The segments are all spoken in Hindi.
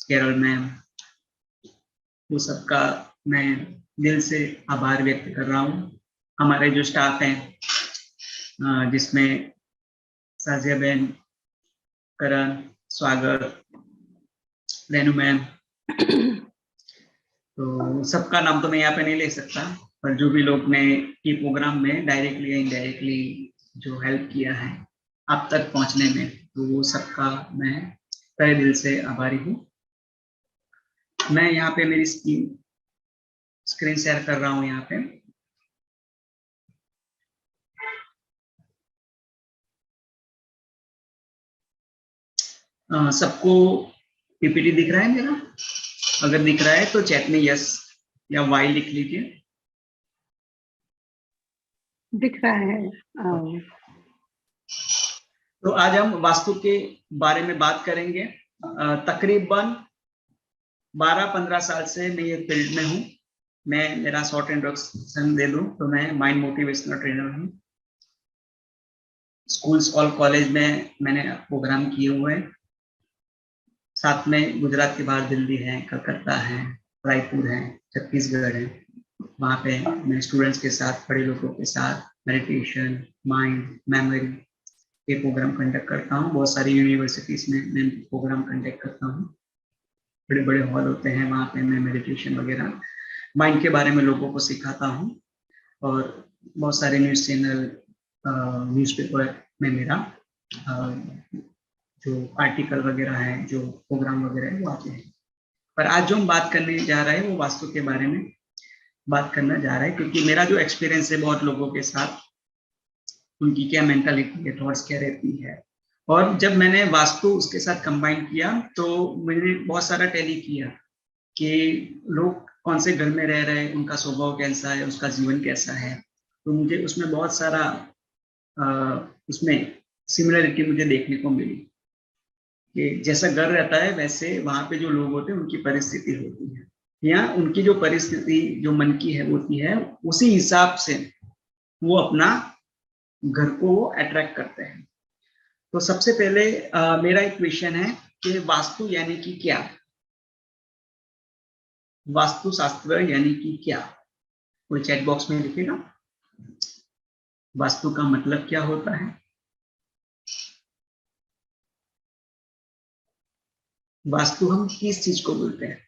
केरल मैम, वो सबका मैं दिल से आभार व्यक्त कर रहा हूँ। हमारे जो स्टाफ हैं जिसमें साजिया बहन, करण, स्वागत, रेनू मैम, तो सबका नाम तो मैं यहाँ पे नहीं ले सकता, पर जो भी लोग ने ये प्रोग्राम में डायरेक्टली या इनडायरेक्टली जो हेल्प किया है आप तक पहुंचने में, तो वो सबका मैं तहे दिल से आभारी हूँ। मैं यहाँ पे मेरी स्क्रीन शेयर कर रहा हूँ। यहाँ पे सबको पीपीटी दिख रहा है मेरा? अगर दिख रहा है तो चैट में यस या वाई लिख लीजिए। दिख रहा है। तो आज हम वास्तु के बारे में बात करेंगे। तकरीबन 12-15 साल से मैं ये फील्ड में हूँ। मैं मेरा शॉर्ट इंट्रोडक्शन दे दूं तो मैं माइंड मोटिवेशनल ट्रेनर हूँ। स्कूल्स और कॉलेज में मैंने प्रोग्राम किए हुए हैं। साथ में गुजरात के बाहर दिल्ली है, कलकत्ता है, रायपुर है, छत्तीसगढ़ है। वहाँ पे मैं स्टूडेंट्स के साथ, बड़े लोगों के साथ मेडिटेशन, माइंड, मेमोरी ये प्रोग्राम कंडक्ट करता हूँ। बहुत सारी यूनिवर्सिटीज में मैं प्रोग्राम कंडक्ट करता हूँ। बड़े बड़े हॉल होते हैं, वहाँ पे मैं मेडिटेशन वगैरह माइंड के बारे में लोगों को सिखाता हूँ। और बहुत सारे न्यूज़ चैनल, न्यूज़पेपर में मेरा जो आर्टिकल वगैरह है, जो प्रोग्राम वगैरह है वो आते हैं। पर आज जो हम बात करने जा रहे हैं वो वास्तु के बारे में बात करना जा रहा है, क्योंकि मेरा जो एक्सपीरियंस है बहुत लोगों के साथ, उनकी क्या मेंटालिटी है, थॉट्स क्या रहती है, और जब मैंने वास्तु उसके साथ कंबाइन किया तो मैंने बहुत सारा टैली किया कि लोग कौन से घर में रह रहे हैं, उनका स्वभाव कैसा है, उसका जीवन कैसा है। तो मुझे उसमें बहुत सारा उसमें सिमिलरिटी मुझे देखने को मिली कि जैसा घर रहता है वैसे वहां पे जो लोग होते हैं उनकी परिस्थिति होती है, या उनकी जो परिस्थिति जो मन की है होती है, उसी हिसाब से वो अपना घर को अट्रैक्ट करते हैं। तो सबसे पहले मेरा एक क्वेश्चन है कि वास्तु यानी कि क्या? वास्तु शास्त्र यानी कि क्या? कोई चैट बॉक्स में लिखेगा वास्तु का मतलब क्या होता है। वास्तु हम किस चीज को बोलते हैं?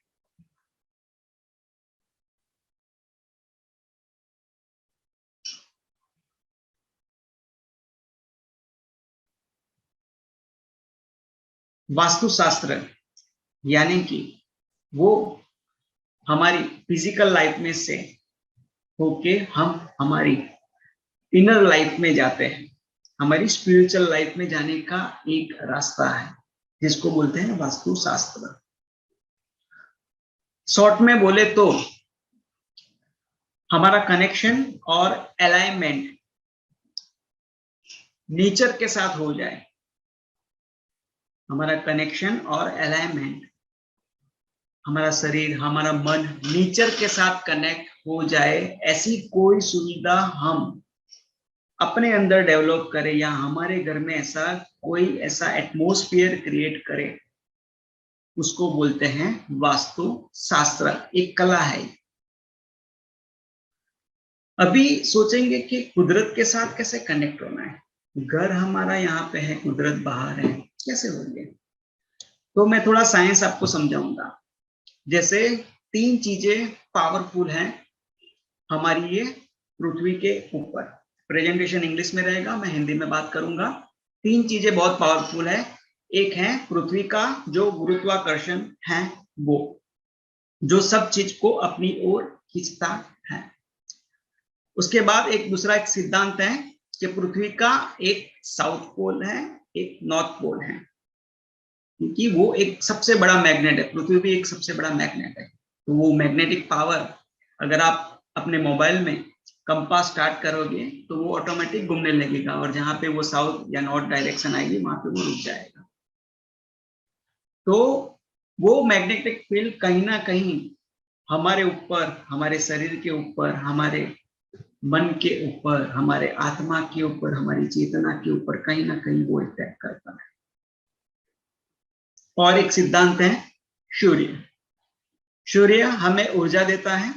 वास्तुशास्त्र यानी कि वो हमारी फिजिकल लाइफ में से होके हम हमारी इनर लाइफ में जाते हैं। हमारी स्पिरिचुअल लाइफ में जाने का एक रास्ता है जिसको बोलते हैं वास्तुशास्त्र। शॉर्ट में बोले तो हमारा कनेक्शन और अलाइनमेंट नेचर के साथ हो जाए। हमारा कनेक्शन और अलाइनमेंट, हमारा शरीर, हमारा मन नेचर के साथ कनेक्ट हो जाए, ऐसी कोई सुविधा हम अपने अंदर डेवलप करें या हमारे घर में ऐसा कोई ऐसा एटमॉस्फेयर क्रिएट करे, उसको बोलते हैं वास्तु शास्त्र। एक कला है। अभी सोचेंगे कि कुदरत के साथ कैसे कनेक्ट होना है। घर हमारा यहाँ पे है, कुदरत बाहर है, कैसे होंगे? तो मैं थोड़ा साइंस आपको समझाऊंगा। जैसे 3 चीजें पावरफुल हैं हमारी ये पृथ्वी के ऊपर। प्रेजेंटेशन इंग्लिश में रहेगा, मैं हिंदी में बात करूंगा। 3 चीजें बहुत पावरफुल है। एक है पृथ्वी का जो गुरुत्वाकर्षण है, वो जो सब चीज को अपनी ओर खींचता है। उसके बाद एक दूसरा एक सिद्धांत है कि पृथ्वी का एक साउथ पोल है, एक नॉर्थ पोल है, क्योंकि वो एक सबसे बड़ा मैग्नेट है। पृथ्वी भी एक सबसे बड़ा मैग्नेट है। तो वो मैग्नेटिक पावर, अगर आप अपने मोबाइल में कंपास स्टार्ट करोगे तो वो ऑटोमेटिक घूमने लगेगा, और जहां पे वो साउथ या नॉर्थ डायरेक्शन आएगी वहां पे वो रुक जाएगा। तो वो मैग्नेटिक फील्ड कहीं ना कहीं हमारे ऊपर, हमारे शरीर के ऊपर, हमारे मन के ऊपर, हमारे आत्मा के ऊपर, हमारी चेतना के ऊपर कहीं ना कहीं वो इफेक्ट करता है। और एक सिद्धांत है सूर्य। सूर्य हमें ऊर्जा देता है।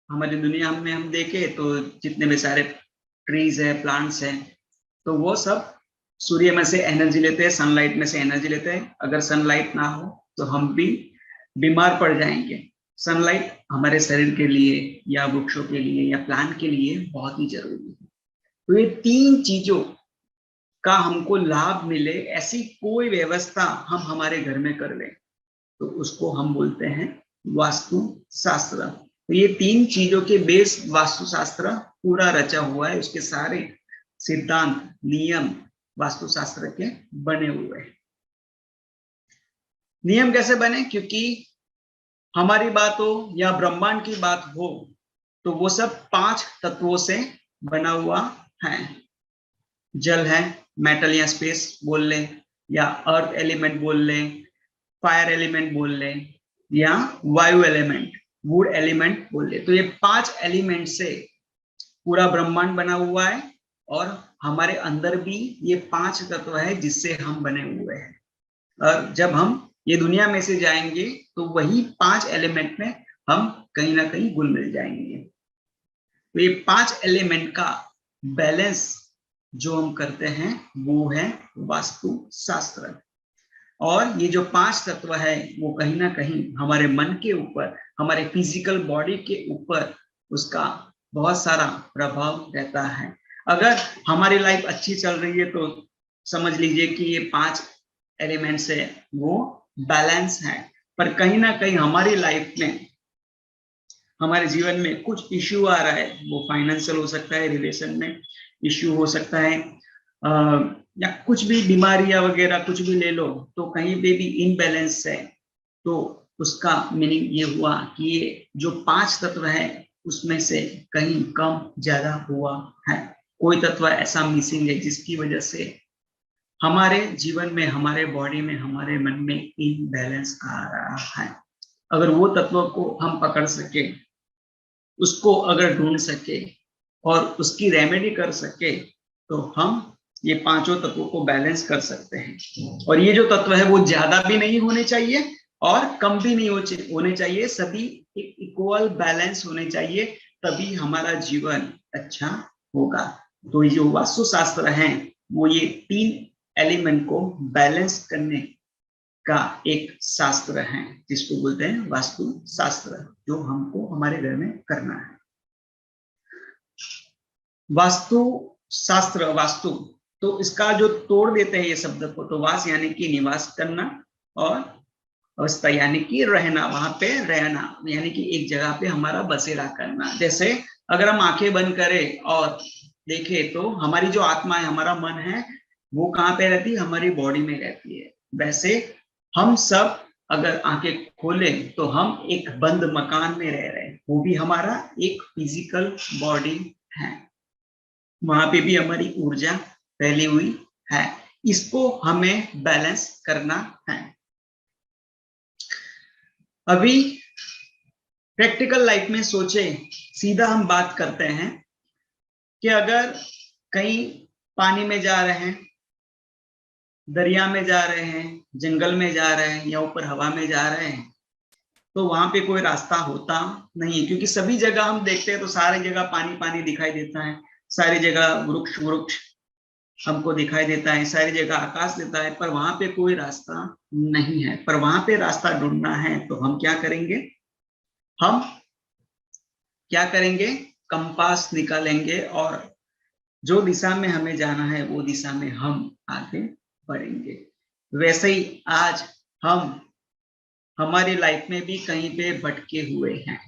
हमारी दुनिया में हम देखें तो जितने भी सारे ट्रीज है, प्लांट्स है, तो वो सब सूर्य में से एनर्जी लेते हैं, सनलाइट में से एनर्जी लेते हैं। अगर सनलाइट ना हो तो हम भी बीमार पड़ जाएंगे। सनलाइट हमारे शरीर के लिए या वृक्षों के लिए या प्लांट के लिए बहुत ही जरूरी है। तो ये तीन चीजों का हमको लाभ मिले, ऐसी कोई व्यवस्था हम हमारे घर में कर लें तो उसको हम बोलते हैं वास्तु शास्त्र। तो ये तीन चीजों के बेस वास्तुशास्त्र पूरा रचा हुआ है। उसके सारे सिद्धांत, नियम वास्तुशास्त्र के बने हुए हैं। नियम कैसे बने? क्योंकि हमारी बात हो या ब्रह्मांड की बात हो तो वो सब 5 तत्वों से बना हुआ है। जल है, मेटल या स्पेस बोल ले, या अर्थ एलिमेंट बोल ले, फायर एलिमेंट बोल ले, या वायु एलिमेंट, वुड एलिमेंट बोल ले। तो ये 5 एलिमेंट से पूरा ब्रह्मांड बना हुआ है और हमारे अंदर भी ये 5 तत्व है जिससे हम बने हुए हैं। और जब हम ये दुनिया में से जाएंगे तो वही 5 एलिमेंट में हम कहीं ना कहीं घुल मिल जाएंगे। तो ये 5 एलिमेंट का बैलेंस जो हम करते हैं वो है वास्तु शास्त्र। और ये जो 5 तत्व है वो कहीं ना कहीं हमारे मन के ऊपर, हमारे फिजिकल बॉडी के ऊपर उसका बहुत सारा प्रभाव रहता है। अगर हमारी लाइफ अच्छी चल रही है तो समझ लीजिए कि ये 5 एलिमेंट्स है वो बैलेंस है। पर कहीं ना कहीं हमारी लाइफ में, हमारे जीवन में कुछ इश्यू आ रहा है, वो फाइनेंशियल हो सकता है, रिलेशन में इश्यू हो सकता है, या कुछ भी बीमारियां वगैरह कुछ भी ले लो, तो कहीं पे भी इनबैलेंस है। तो उसका मीनिंग ये हुआ कि ये जो 5 तत्व है उसमें से कहीं कम ज्यादा हुआ है। कोई तत्व ऐसा मिसिंग है जिसकी वजह से हमारे जीवन में, हमारे बॉडी में, हमारे मन में इनबैलेंस आ रहा है। अगर वो तत्व को हम पकड़ सके, उसको अगर ढूंढ सके और उसकी रेमेडी कर सके तो हम ये 5 तत्वों को बैलेंस कर सकते हैं। और ये जो तत्व है वो ज्यादा भी नहीं होने चाहिए और कम भी नहीं होने चाहिए, सभी एक इक्वल बैलेंस होने चाहिए, तभी हमारा जीवन अच्छा होगा। तो ये जो वास्तुशास्त्र है वो ये 3 एलिमेंट को बैलेंस करने का एक शास्त्र है जिसको बोलते हैं वास्तु शास्त्र, जो हमको हमारे घर में करना है। वास्तु शास्त्र, वास्तु, तो इसका जो तोड़ देते हैं ये शब्द को, तो वास यानी कि निवास करना और अवस्था यानी कि रहना, वहां पे रहना, यानी कि एक जगह पे हमारा बसेरा करना। जैसे अगर हम आंखें बंद करें और देखें तो हमारी जो आत्मा है, हमारा मन है, वो कहाँ पे रहती है? हमारी बॉडी में रहती है। वैसे हम सब अगर आंखें खोलें तो हम एक बंद मकान में रह रहे हैं, वो भी हमारा एक फिजिकल बॉडी है, वहां पे भी हमारी ऊर्जा फैली हुई है। इसको हमें बैलेंस करना है। अभी प्रैक्टिकल लाइफ में सोचे, सीधा हम बात करते हैं कि अगर कहीं पानी में जा रहे हैं, दरिया में जा रहे हैं, जंगल में जा रहे हैं या ऊपर हवा में जा रहे हैं, तो वहां पे कोई रास्ता होता नहीं, क्योंकि सभी जगह हम देखते हैं तो सारी जगह पानी पानी दिखाई देता है, सारी जगह वृक्ष वृक्ष हमको दिखाई देता है, सारी जगह आकाश देता है, पर वहां पे कोई रास्ता नहीं है। पर वहां पे रास्ता ढूंढना है तो हम क्या करेंगे? हम क्या करेंगे? कंपास निकालेंगे और जो दिशा में हमें जाना है वो दिशा में हम आगे बढ़ेंगे। वैसे ही आज हम हमारी लाइफ में भी कहीं पे भटके हुए हैं।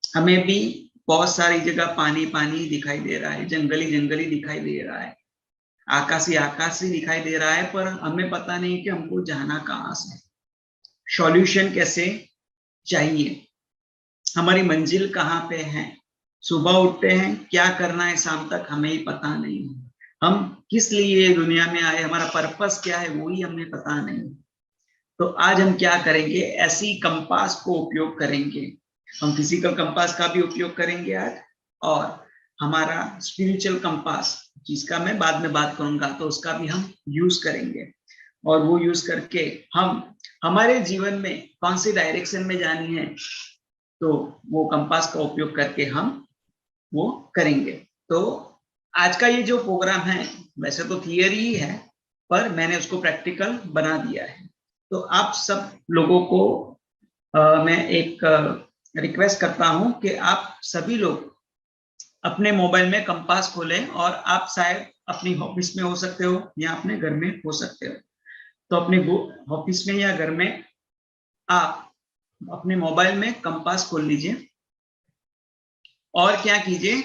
हमें भी बहुत सारी जगह पानी पानी दिखाई दे रहा है, जंगली जंगली दिखाई दे रहा है, आकाशी दिखाई दे रहा है, पर हमें पता नहीं कि हमको जाना कहाँ से, सॉल्यूशन कैसे चाहिए, हमारी मंजिल कहाँ पे है। सुबह उठते हैं, क्या करना है शाम तक हमें ही पता नहीं, हम किस लिए दुनिया में आए, हमारा पर्पस क्या है वो ही हमें पता नहीं। तो आज हम क्या करेंगे? ऐसी कंपास को उपयोग करेंगे। हम फिजिकल कंपास का भी उपयोग करेंगे आज, और हमारा स्पिरिचुअल कंपास जिसका मैं बाद में बात करूंगा तो उसका भी हम यूज करेंगे। और वो यूज करके हम हमारे जीवन में कौन सी डायरेक्शन में जानी है, तो वो कंपास का उपयोग करके हम वो करेंगे। तो आज का ये जो प्रोग्राम है वैसे तो थियरी ही है, पर मैंने उसको प्रैक्टिकल बना दिया है। तो आप सब लोगों को मैं एक रिक्वेस्ट करता हूं कि आप सभी लोग अपने मोबाइल में कंपास खोलें, और आप शायद अपनी ऑफिस में हो सकते हो या अपने घर में हो सकते हो। तो अपने ऑफिस में या घर में आप अपने मोबाइल में कंपास खोल लीजिए, और क्या कीजिए,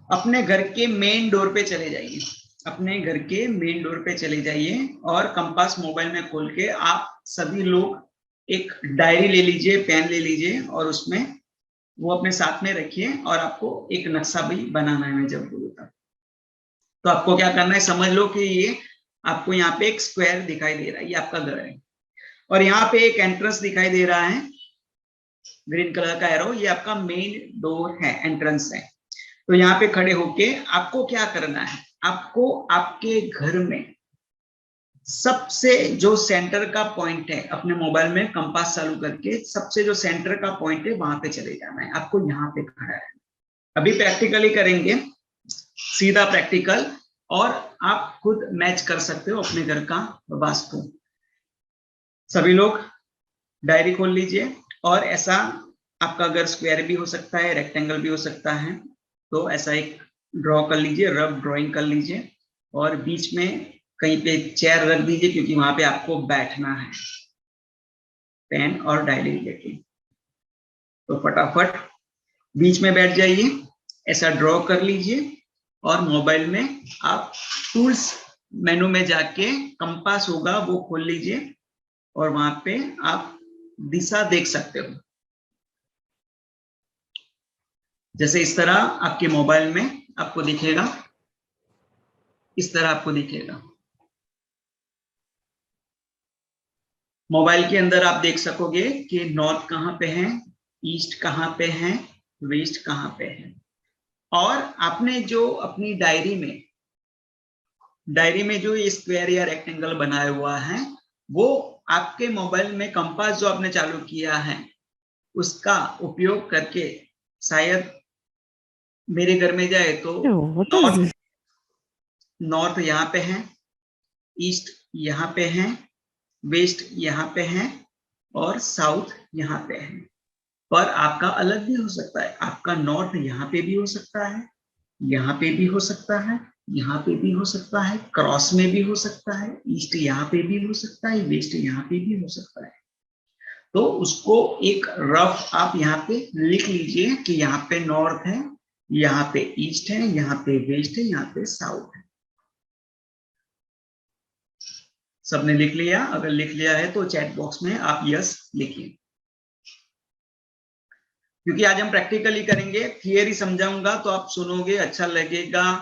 अपने घर के मेन डोर पे चले जाइए। अपने घर के मेन डोर पे चले जाइए और कंपास मोबाइल में खोल के आप सभी लोग एक डायरी ले लीजिए, पेन ले लीजिए, और उसमें वो अपने साथ में रखिए, और आपको एक नक्शा भी बनाना है मैं जब बोलूँ तब। तो आपको क्या करना है, समझ लो कि ये आपको यहाँ पे एक स्क्वायर दिखाई दे रहा है, ये आपका घर है, और यहाँ पे एक एंट्रेंस दिखाई दे रहा है, ग्रीन कलर का एरो, ये आपका मेन डोर है, एंट्रेंस है। तो यहाँ पे खड़े होके आपको क्या करना है, आपको आपके घर में सबसे जो सेंटर का पॉइंट है, अपने मोबाइल में कंपास चालू करके सबसे जो सेंटर का पॉइंट है वहां पे चले जाना है। आपको यहाँ पे खड़ा है, अभी प्रैक्टिकली करेंगे, सीधा प्रैक्टिकल, और आप खुद मैच कर सकते हो अपने घर का वास्तु। सभी लोग डायरी खोल लीजिए, और ऐसा आपका घर स्क्वायर भी हो सकता है, रेक्टेंगल भी हो सकता है, तो ऐसा एक ड्रॉ कर लीजिए, रफ ड्राइंग कर लीजिए, और बीच में कहीं पे चेयर रख दीजिए, क्योंकि वहां पे आपको बैठना है पेन और डायरी लेके। तो फटाफट बीच में बैठ जाइए, ऐसा ड्रॉ कर लीजिए, और मोबाइल में आप टूल्स मेनू में जाके कंपास होगा वो खोल लीजिए, और वहां पे आप दिशा देख सकते हो। जैसे इस तरह आपके मोबाइल में आपको दिखेगा, इस तरह आपको दिखेगा। मोबाइल के अंदर आप देख सकोगे कि नॉर्थ कहाँ पे है, ईस्ट कहाँ पे है, वेस्ट कहाँ पे है। और आपने जो अपनी डायरी में जो ये स्क्वायर या रेक्टेंगल बनाया हुआ है, वो आपके मोबाइल में कंपास जो आपने चालू किया है उसका उपयोग करके, शायद मेरे घर में जाए तो What is this? नॉर्थ यहाँ पे है, ईस्ट यहाँ पे है, वेस्ट यहाँ पे है, और साउथ यहाँ पे है। पर आपका अलग भी हो सकता है, आपका नॉर्थ यहाँ पे भी हो सकता है, यहाँ पे भी हो सकता है, यहाँ पे भी हो सकता है, क्रॉस में भी हो सकता है, ईस्ट यहाँ पे भी हो सकता है, वेस्ट यहाँ पे भी हो सकता है। तो उसको एक रफ आप यहाँ पे लिख लीजिए कि यहाँ पे नॉर्थ है, यहाँ पे ईस्ट है, यहाँ पे वेस्ट है, यहाँ पे साउथ है। सबने लिख लिया? अगर लिख लिया है तो चैट बॉक्स में आप यस लिखिए, क्योंकि आज हम प्रैक्टिकली करेंगे। थियरी समझाऊंगा तो आप सुनोगे, अच्छा लगेगा,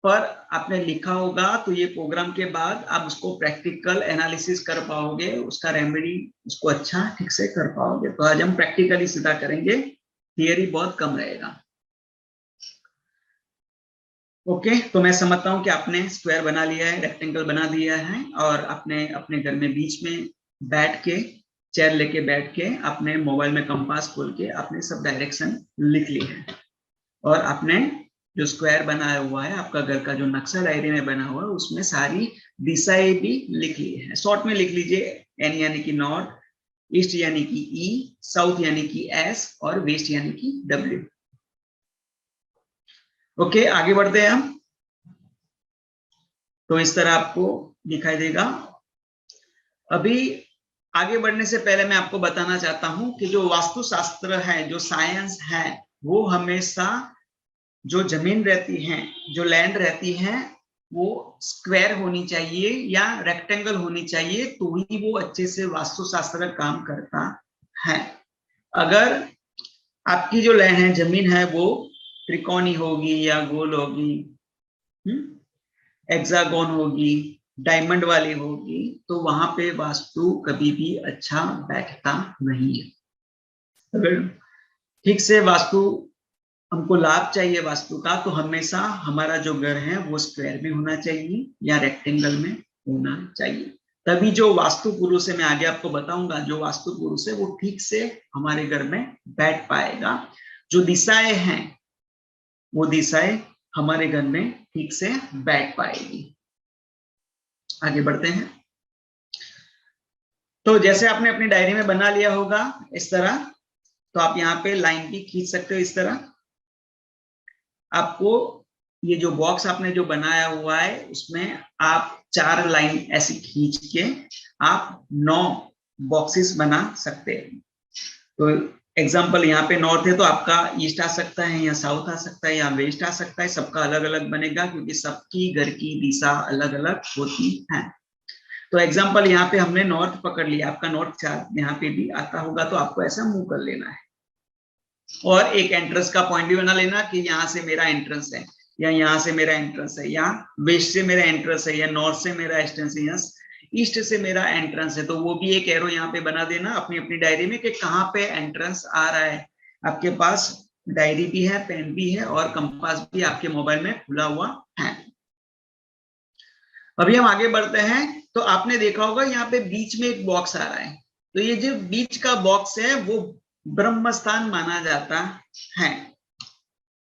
पर आपने लिखा होगा तो ये प्रोग्राम के बाद आप उसको प्रैक्टिकल एनालिसिस कर पाओगे, उसका रेमेडी उसको अच्छा ठीक से कर पाओगे। तो आज हम प्रैक्टिकली सीधा करेंगे, थियरी बहुत कम रहेगा। ओके, तो मैं समझता हूँ कि आपने स्क्वायर बना लिया है, रेक्टेंगल बना दिया है, और आपने अपने घर में बीच में बैठ के, चेयर लेके बैठ के, अपने मोबाइल में कंपास खोल के आपने सब डायरेक्शन लिख ली है, और आपने जो स्क्वायर बनाया हुआ है, आपका घर का जो नक्शा डायरी में बना हुआ है, उसमें सारी दिशाएं भी लिख ली है। शॉर्ट में लिख लीजिए, एन यानी कि नॉर्थ, ईस्ट यानी कि ई, साउथ यानी कि एस, और वेस्ट यानी कि डब्ल्यू। ओके, आगे बढ़ते हैं हम। तो इस तरह आपको दिखाई देगा। अभी आगे बढ़ने से पहले मैं आपको बताना चाहता हूं कि जो वास्तुशास्त्र है, जो साइंस है, वो हमेशा जो जमीन रहती है, जो लैंड रहती है, वो स्क्वायर होनी चाहिए या रेक्टेंगल होनी चाहिए, तो ही वो अच्छे से वास्तुशास्त्र काम करता है। अगर आपकी जो लैंड है, जमीन है, वो त्रिकोणी होगी या गोल होगी, हेक्सागोन होगी, डायमंड वाली होगी, तो वहां पे वास्तु कभी भी अच्छा बैठता नहीं है। अगर ठीक से वास्तु, हमको लाभ चाहिए वास्तु का, तो हमेशा हमारा जो घर है वो स्क्वायर में होना चाहिए या रेक्टेंगल में होना चाहिए। तभी जो वास्तु पुरुष है, मैं आगे आपको बताऊंगा, जो वास्तु पुरुष है वो ठीक से हमारे घर में बैठ पाएगा। जो दिशाएं हैं वो दिशाएं हमारे घर में ठीक से बैठ पाएगी। आगे बढ़ते हैं। तो जैसे आपने अपनी डायरी में बना लिया होगा इस तरह, तो आप यहाँ पे लाइन भी खींच सकते हो इस तरह। आपको ये जो बॉक्स आपने जो बनाया हुआ है उसमें आप 4 लाइन ऐसी खींच के आप 9 बॉक्सेस बना सकते हैं। तो एग्जांपल यहाँ पे नॉर्थ है तो आपका ईस्ट आ सकता है, या साउथ आ सकता है, या वेस्ट आ सकता है। सबका अलग अलग बनेगा क्योंकि सबकी घर की दिशा अलग अलग होती है। तो एग्जांपल यहाँ पे हमने नॉर्थ पकड़ लिया, आपका नॉर्थ चार्ट यहाँ पे भी आता होगा, तो आपको ऐसा मूव कर लेना है और एक एंट्रेंस का पॉइंट भी बना लेना कि यहाँ से मेरा एंट्रेंस है, या यहाँ से मेरा एंट्रेंस है, या वेस्ट से मेरा एंट्रेंस है, या नॉर्थ से मेरा एंट्रेंस है, या ईस्ट से मेरा एंट्रेंस है। तो वो भी एक एरो यहाँ पे बना देना अपनी अपनी डायरी में कि कहाँ पे एंट्रेंस आ रहा है। आपके पास डायरी भी है, पेन भी है और कंपास भी आपके मोबाइल में खुला हुआ है। अभी हम आगे बढ़ते हैं। तो आपने देखा होगा यहाँ पे बीच में एक बॉक्स आ रहा है, तो ये जो बीच का बॉक्स है वो ब्रह्म स्थान माना जाता है।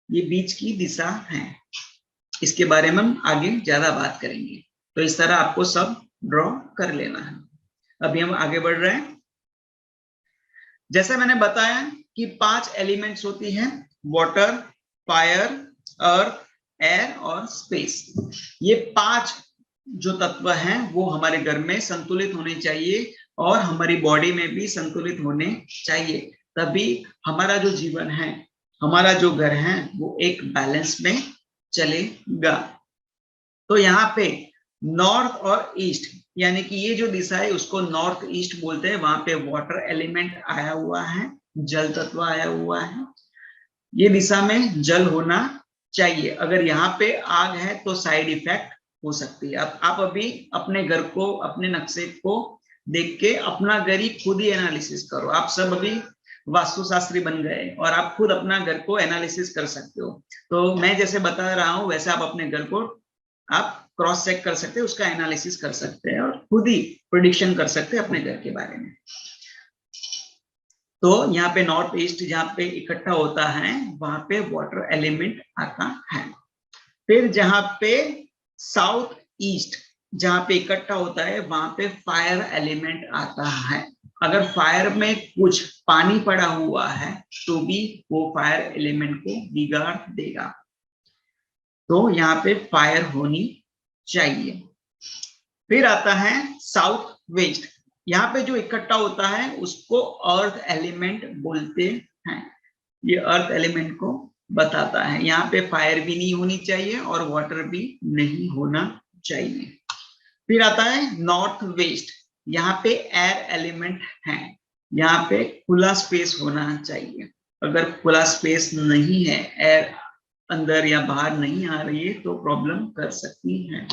ये बीच की दिशा है, इसके बारे में हम आगे ज्यादा बात करेंगे। तो इस तरह आपको सब ड्रॉ कर लेना है। अभी हम आगे बढ़ रहे हैं। जैसे मैंने बताया कि 5 एलिमेंट्स होती हैं, वाटर, फायर, अर्थ, एयर और स्पेस। ये 5 जो तत्व हैं वो हमारे घर में संतुलित होने चाहिए और हमारी बॉडी में भी संतुलित होने चाहिए, तभी हमारा जो जीवन है, हमारा जो घर है वो एक बैलेंस में चलेगा। तो यहाँ पे नॉर्थ और ईस्ट, यानी कि ये जो दिशा है उसको नॉर्थ ईस्ट बोलते हैं। वहां पे वाटर एलिमेंट आया हुआ है, जल तत्व आया हुआ है। ये दिशा में जल होना चाहिए। अगर यहाँ पे आग है तो साइड इफेक्ट हो सकती है। आप अभी अपने घर को, अपने नक्शे को देख के अपना घर ही खुद ही एनालिसिस करो। आप सब अभी वास्तुशास्त्री बन गए और आप खुद अपना घर को एनालिसिस कर सकते हो। तो मैं जैसे बता रहा हूं वैसे आप अपने घर को आप क्रॉस चेक कर सकते हैं, उसका एनालिसिस कर सकते हैं और खुद ही प्रेडिक्शन कर सकते हैं अपने घर के बारे में। तो यहाँ पे नॉर्थ ईस्ट जहाँ पे इकट्ठा होता है वहां पे वाटर एलिमेंट आता है। फिर जहाँ पे साउथ ईस्ट जहाँ पे इकट्ठा होता है वहां पे फायर एलिमेंट आता है। अगर फायर में कुछ पानी पड़ा हुआ है तो भी वो फायर एलिमेंट को बिगाड़ देगा। तो यहाँ पे फायर होनी चाहिए। फिर आता है साउथ वेस्ट, यहाँ पे जो इकट्ठा होता है उसको अर्थ एलिमेंट बोलते हैं। ये अर्थ एलिमेंट को बताता है। यहाँ पे फायर भी नहीं होनी चाहिए और वाटर भी नहीं होना चाहिए। फिर आता है नॉर्थ वेस्ट, यहाँ पे एयर एलिमेंट है। यहाँ पे खुला स्पेस होना चाहिए। अगर खुला स्पेस नहीं है, एयर अंदर या बाहर नहीं आ रही है तो प्रॉब्लम कर सकती है।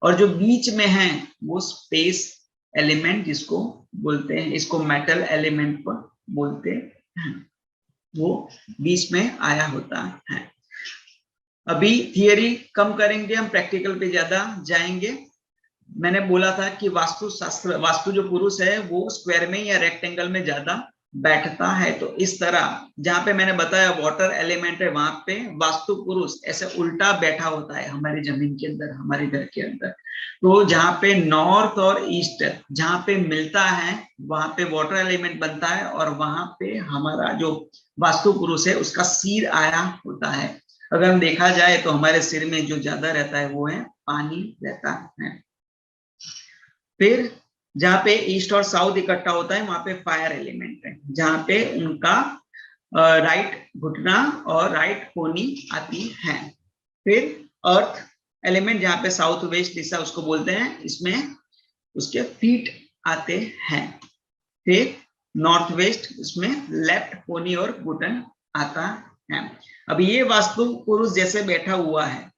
और जो बीच में है वो स्पेस एलिमेंट जिसको बोलते हैं, इसको मेटल एलिमेंट पर बोलते हैं, वो बीच में आया होता है। अभी थियरी कम करेंगे, हम प्रैक्टिकल पे ज्यादा जाएंगे। मैंने बोला था कि वास्तुशास्त्र, वास्तु जो पुरुष है वो स्क्वायर में या रेक्टेंगल में ज्यादा बैठता है। तो इस तरह जहां पे मैंने बताया वाटर एलिमेंट है वहां पे वास्तु पुरुष ऐसे उल्टा बैठा होता है हमारी जमीन के अंदर, हमारे घर के अंदर। तो जहां पे नॉर्थ और ईस्ट जहां पे मिलता है वहां पे वाटर एलिमेंट बनता है और वहां पे हमारा जो वास्तु पुरुष है उसका सिर आया होता है। अगर हम देखा जाए तो हमारे सिर में जो ज्यादा रहता है वो है पानी रहता है। फिर जहां पे ईस्ट और साउथ इकट्ठा होता है वहां पे फायर एलिमेंट है, जहां पे उनका राइट घुटना और राइट कोनी आती है। फिर अर्थ एलिमेंट जहां पे साउथ वेस्ट दिशा उसको बोलते हैं, इसमें उसके फीट आते हैं। फिर नॉर्थ वेस्ट इसमें लेफ्ट कोनी और घुटन आता है। अब ये वास्तु पुरुष जैसे बैठा हुआ है,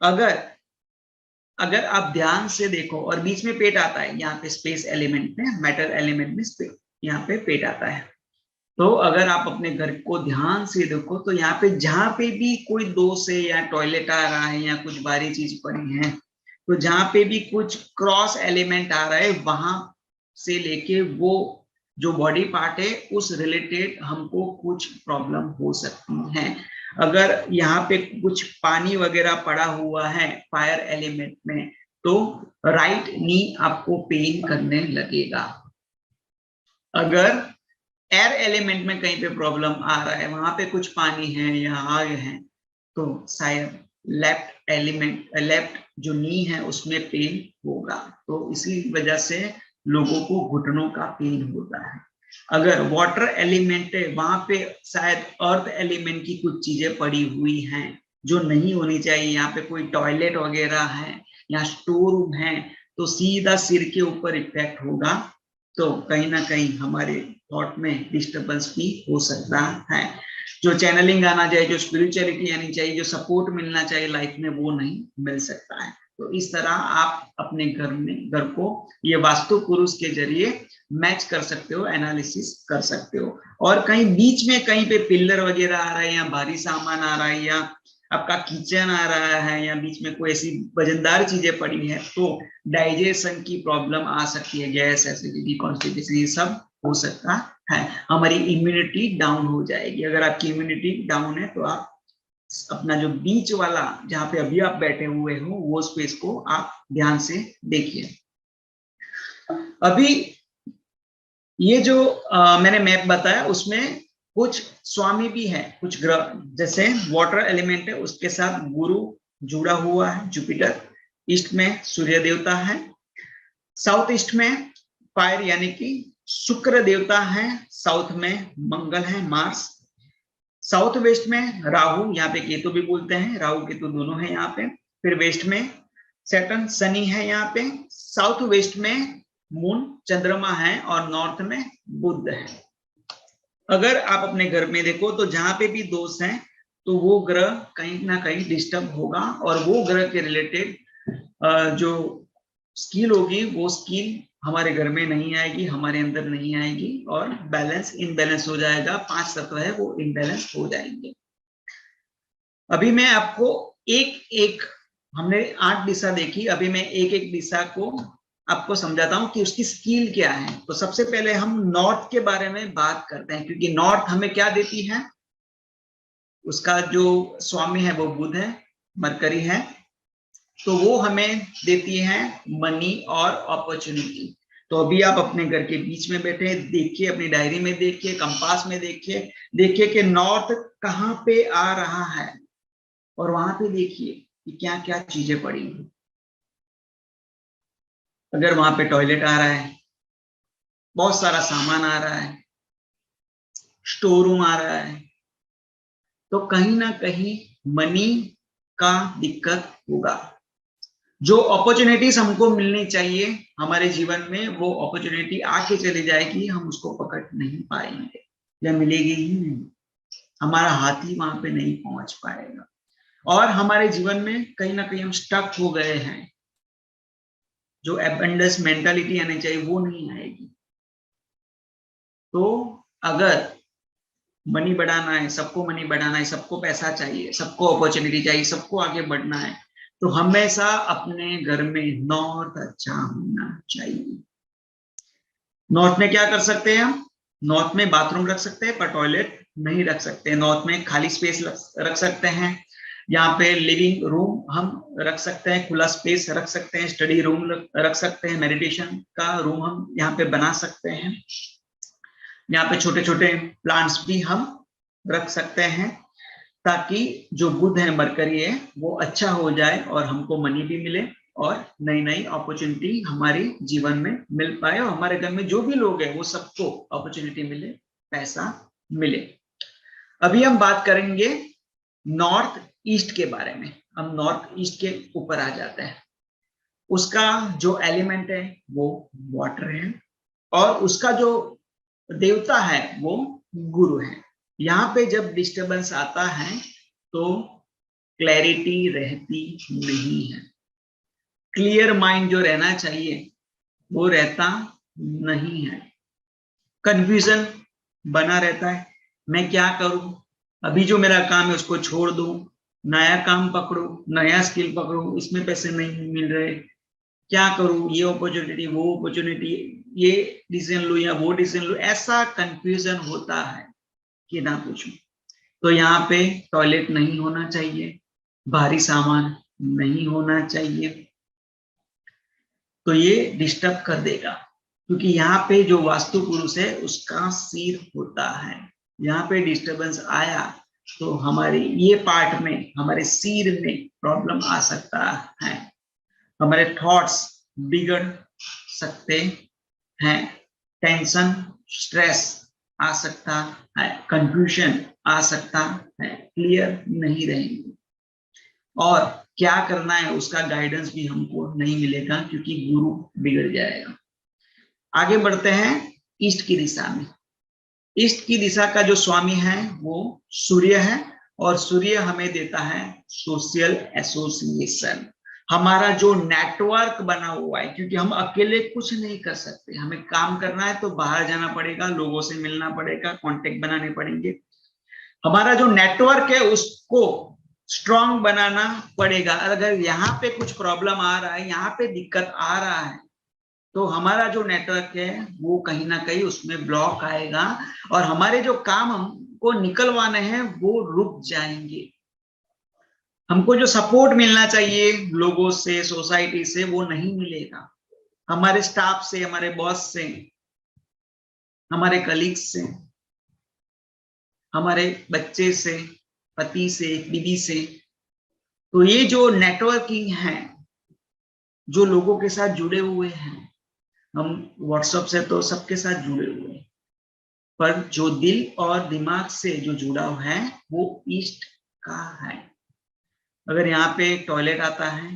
अगर आप ध्यान से देखो और बीच में पेट आता है, यहाँ पे स्पेस एलिमेंट में, मेटल एलिमेंट में यहाँ पे पेट आता है। तो अगर आप अपने घर को ध्यान से देखो तो यहाँ पे जहां पे भी कोई दोष है या टॉयलेट आ रहा है या कुछ भारी चीज पड़ी है तो जहां पे भी कुछ क्रॉस एलिमेंट आ रहा है वहां से लेके वो जो बॉडी पार्ट है उस रिलेटेड हमको कुछ प्रॉब्लम हो सकती है। अगर यहाँ पे कुछ पानी वगैरह पड़ा हुआ है फायर एलिमेंट में तो राइट नी आपको पेन करने लगेगा। अगर एयर एलिमेंट में कहीं पे प्रॉब्लम आ रहा है, वहां पे कुछ पानी है या आग है, तो शायद लेफ्ट एलिमेंट लेफ्ट जो नी है उसमें पेन होगा। तो इसी वजह से लोगों को घुटनों का पेन होता है। अगर वाटर एलिमेंट है वहां पे शायद अर्थ एलिमेंट की कुछ चीजें पड़ी हुई हैं जो नहीं होनी चाहिए, यहाँ पे कोई टॉयलेट वगैरह है या स्टोर रूम है, तो सीधा सिर के ऊपर इफेक्ट होगा। तो कहीं ना कहीं हमारे थॉट में डिस्टर्बेंस भी हो सकता है। जो चैनलिंग आना चाहिए, जो स्पिरिचुअलिटी आनी चाहिए, जो सपोर्ट मिलना चाहिए लाइफ में, वो नहीं मिल सकता है। तो इस तरह आप अपने घर को ये वास्तु पुरुष के जरिए मैच कर सकते हो, एनालिसिस कर सकते हो। और कहीं बीच में कहीं पे पिलर वगैरह आ रहा है या भारी सामान आ रहा है या आपका किचन आ रहा है या बीच में कोई ऐसी वजनदार चीजें पड़ी है, तो डाइजेशन की प्रॉब्लम आ सकती है, गैस, एसिडिटी, कॉन्स्टिपेशन, ये सब हो सकता है। हमारी इम्यूनिटी डाउन हो जाएगी। अगर आपकी इम्यूनिटी डाउन है तो आप अपना जो बीच वाला जहां पे अभी आप बैठे हुए हो वो स्पेस को आप ध्यान से देखिए। अभी ये जो मैंने मैप बताया उसमें कुछ स्वामी भी है, कुछ ग्रह, जैसे वाटर एलिमेंट है उसके साथ गुरु जुड़ा हुआ है, जुपिटर। ईस्ट में सूर्य देवता है, साउथ ईस्ट में फायर यानी कि शुक्र देवता है, साउथ में मंगल है, मार्स। साउथ वेस्ट में राहु, यहाँ पे केतु भी बोलते हैं, राहु केतु दोनों है यहाँ पे। फिर वेस्ट में सैटर्न शनि है यहाँ पे, साउथ वेस्ट में मून चंद्रमा है और नॉर्थ में बुध है। अगर आप अपने घर में देखो तो जहां पे भी दोष है तो वो ग्रह कहीं ना कहीं डिस्टर्ब होगा और वो ग्रह के रिलेटेड जो स्किल होगी वो स्किल हमारे घर में नहीं आएगी, हमारे अंदर नहीं आएगी और बैलेंस इनबैलेंस हो जाएगा। 5 तत्व है वो इनबैलेंस हो जाएंगे। अभी मैं आपको एक एक, हमने 8 दिशा देखी, अभी मैं एक एक दिशा को आपको समझाता हूं कि उसकी स्किल क्या है। तो सबसे पहले हम नॉर्थ के बारे में बात करते हैं, क्योंकि नॉर्थ हमें क्या देती है, उसका जो स्वामी है वो बुध है, मरकरी है, तो वो हमें देती है मनी और अपॉर्चुनिटी। तो अभी आप अपने घर के बीच में बैठे देखिए, अपनी डायरी में देखिए, कंपास में देखिए कि नॉर्थ कहाँ पे आ रहा है और वहां पे देखिए कि क्या क्या चीजें पड़ी हैं। अगर वहां पे टॉयलेट आ रहा है, बहुत सारा सामान आ रहा है, स्टोर रूम आ रहा है, तो कहीं ना कहीं मनी का दिक्कत होगा। जो अपॉर्चुनिटीज हमको मिलनी चाहिए हमारे जीवन में, वो अपॉर्चुनिटी आके चली जाएगी, हम उसको पकड़ नहीं पाएंगे या मिलेगी ही नहीं, हमारा हाथ ही वहां पे नहीं पहुंच पाएगा और हमारे जीवन में कहीं ना कहीं हम स्टक हो गए हैं। जो एबंडेंस मेंटालिटी आनी चाहिए वो नहीं आएगी। तो अगर मनी बढ़ाना है, सबको मनी बढ़ाना है, सबको पैसा चाहिए, सबको अपॉर्चुनिटी चाहिए, सबको आगे बढ़ना है, तो हमेशा अपने घर में नॉर्थ अच्छा होना चाहिए। नॉर्थ में क्या कर सकते हैं हम, नॉर्थ में बाथरूम रख सकते हैं पर टॉयलेट नहीं रख सकते। नॉर्थ में खाली स्पेस रख सकते हैं, यहाँ पे लिविंग रूम हम रख सकते हैं, खुला स्पेस रख सकते हैं, स्टडी रूम रख सकते हैं, मेडिटेशन का रूम हम यहाँ पे बना सकते हैं, यहाँ पे छोटे छोटे प्लांट्स भी हम रख सकते हैं, ताकि जो बुध है, मरकरी है, वो अच्छा हो जाए और हमको मनी भी मिले और नई नई अपॉर्चुनिटी हमारे जीवन में मिल पाए और हमारे घर में जो भी लोग हैं वो सबको अपॉर्चुनिटी मिले, पैसा मिले। अभी हम बात करेंगे नॉर्थ ईस्ट के बारे में। हम नॉर्थ ईस्ट के ऊपर आ जाते हैं। उसका जो एलिमेंट है वो वाटर है और उसका जो देवता है वो गुरु है। यहाँ पे जब डिस्टरबेंस आता है तो क्लैरिटी रहती नहीं है, क्लियर माइंड जो रहना चाहिए वो रहता नहीं है, कंफ्यूजन बना रहता है। मैं क्या करूं, अभी जो मेरा काम है उसको छोड़ दूं, नया काम पकड़ो, नया स्किल पकड़ो, इसमें पैसे नहीं मिल रहे, क्या करूं, ये अपॉर्चुनिटी वो अपॉर्चुनिटी, ये डिसीजन लो या वो डिसीजन लो, ऐसा कंफ्यूजन होता है कि ना पूछो। तो यहाँ पे टॉयलेट नहीं होना चाहिए, भारी सामान नहीं होना चाहिए, तो ये डिस्टर्ब कर देगा, क्योंकि यहाँ पे जो वास्तु पुरुष है उसका सिर होता है, यहाँ पे डिस्टरबेंस आया तो हमारे ये पार्ट में, हमारे सिर में प्रॉब्लम आ सकता है, हमारे थॉट्स बिगड़ सकते हैं, टेंशन स्ट्रेस आ सकता है, कंफ्यूजन आ सकता है, क्लियर नहीं रहेंगे, और क्या करना है उसका गाइडेंस भी हमको नहीं मिलेगा, क्योंकि गुरु बिगड़ जाएगा। आगे बढ़ते हैं ईस्ट की दिशा में। ईस्ट की दिशा का जो स्वामी है वो सूर्य है, और सूर्य हमें देता है सोशल एसोसिएशन, हमारा जो नेटवर्क बना हुआ है, क्योंकि हम अकेले कुछ नहीं कर सकते, हमें काम करना है तो बाहर जाना पड़ेगा, लोगों से मिलना पड़ेगा, कांटेक्ट बनाने पड़ेंगे, हमारा जो नेटवर्क है उसको स्ट्रांग बनाना पड़ेगा। अगर यहाँ पे कुछ प्रॉब्लम आ रहा है, यहाँ पे दिक्कत आ रहा है, तो हमारा जो नेटवर्क है वो कहीं ना कहीं उसमें ब्लॉक आएगा, और हमारे जो काम हमको निकलवाने हैं वो रुक जाएंगे, हमको जो सपोर्ट मिलना चाहिए लोगों से, सोसाइटी से, वो नहीं मिलेगा, हमारे स्टाफ से, हमारे बॉस से, हमारे कलीग्स से, हमारे बच्चे से, पति से, बीवी से। तो ये जो नेटवर्किंग है, जो लोगों के साथ जुड़े हुए हैं, हम व्हाट्सएप से तो सबके साथ जुड़े हुए हैं, पर जो दिल और दिमाग से जो जुड़ाव है वो ईस्ट का है। अगर यहाँ पे टॉयलेट आता है,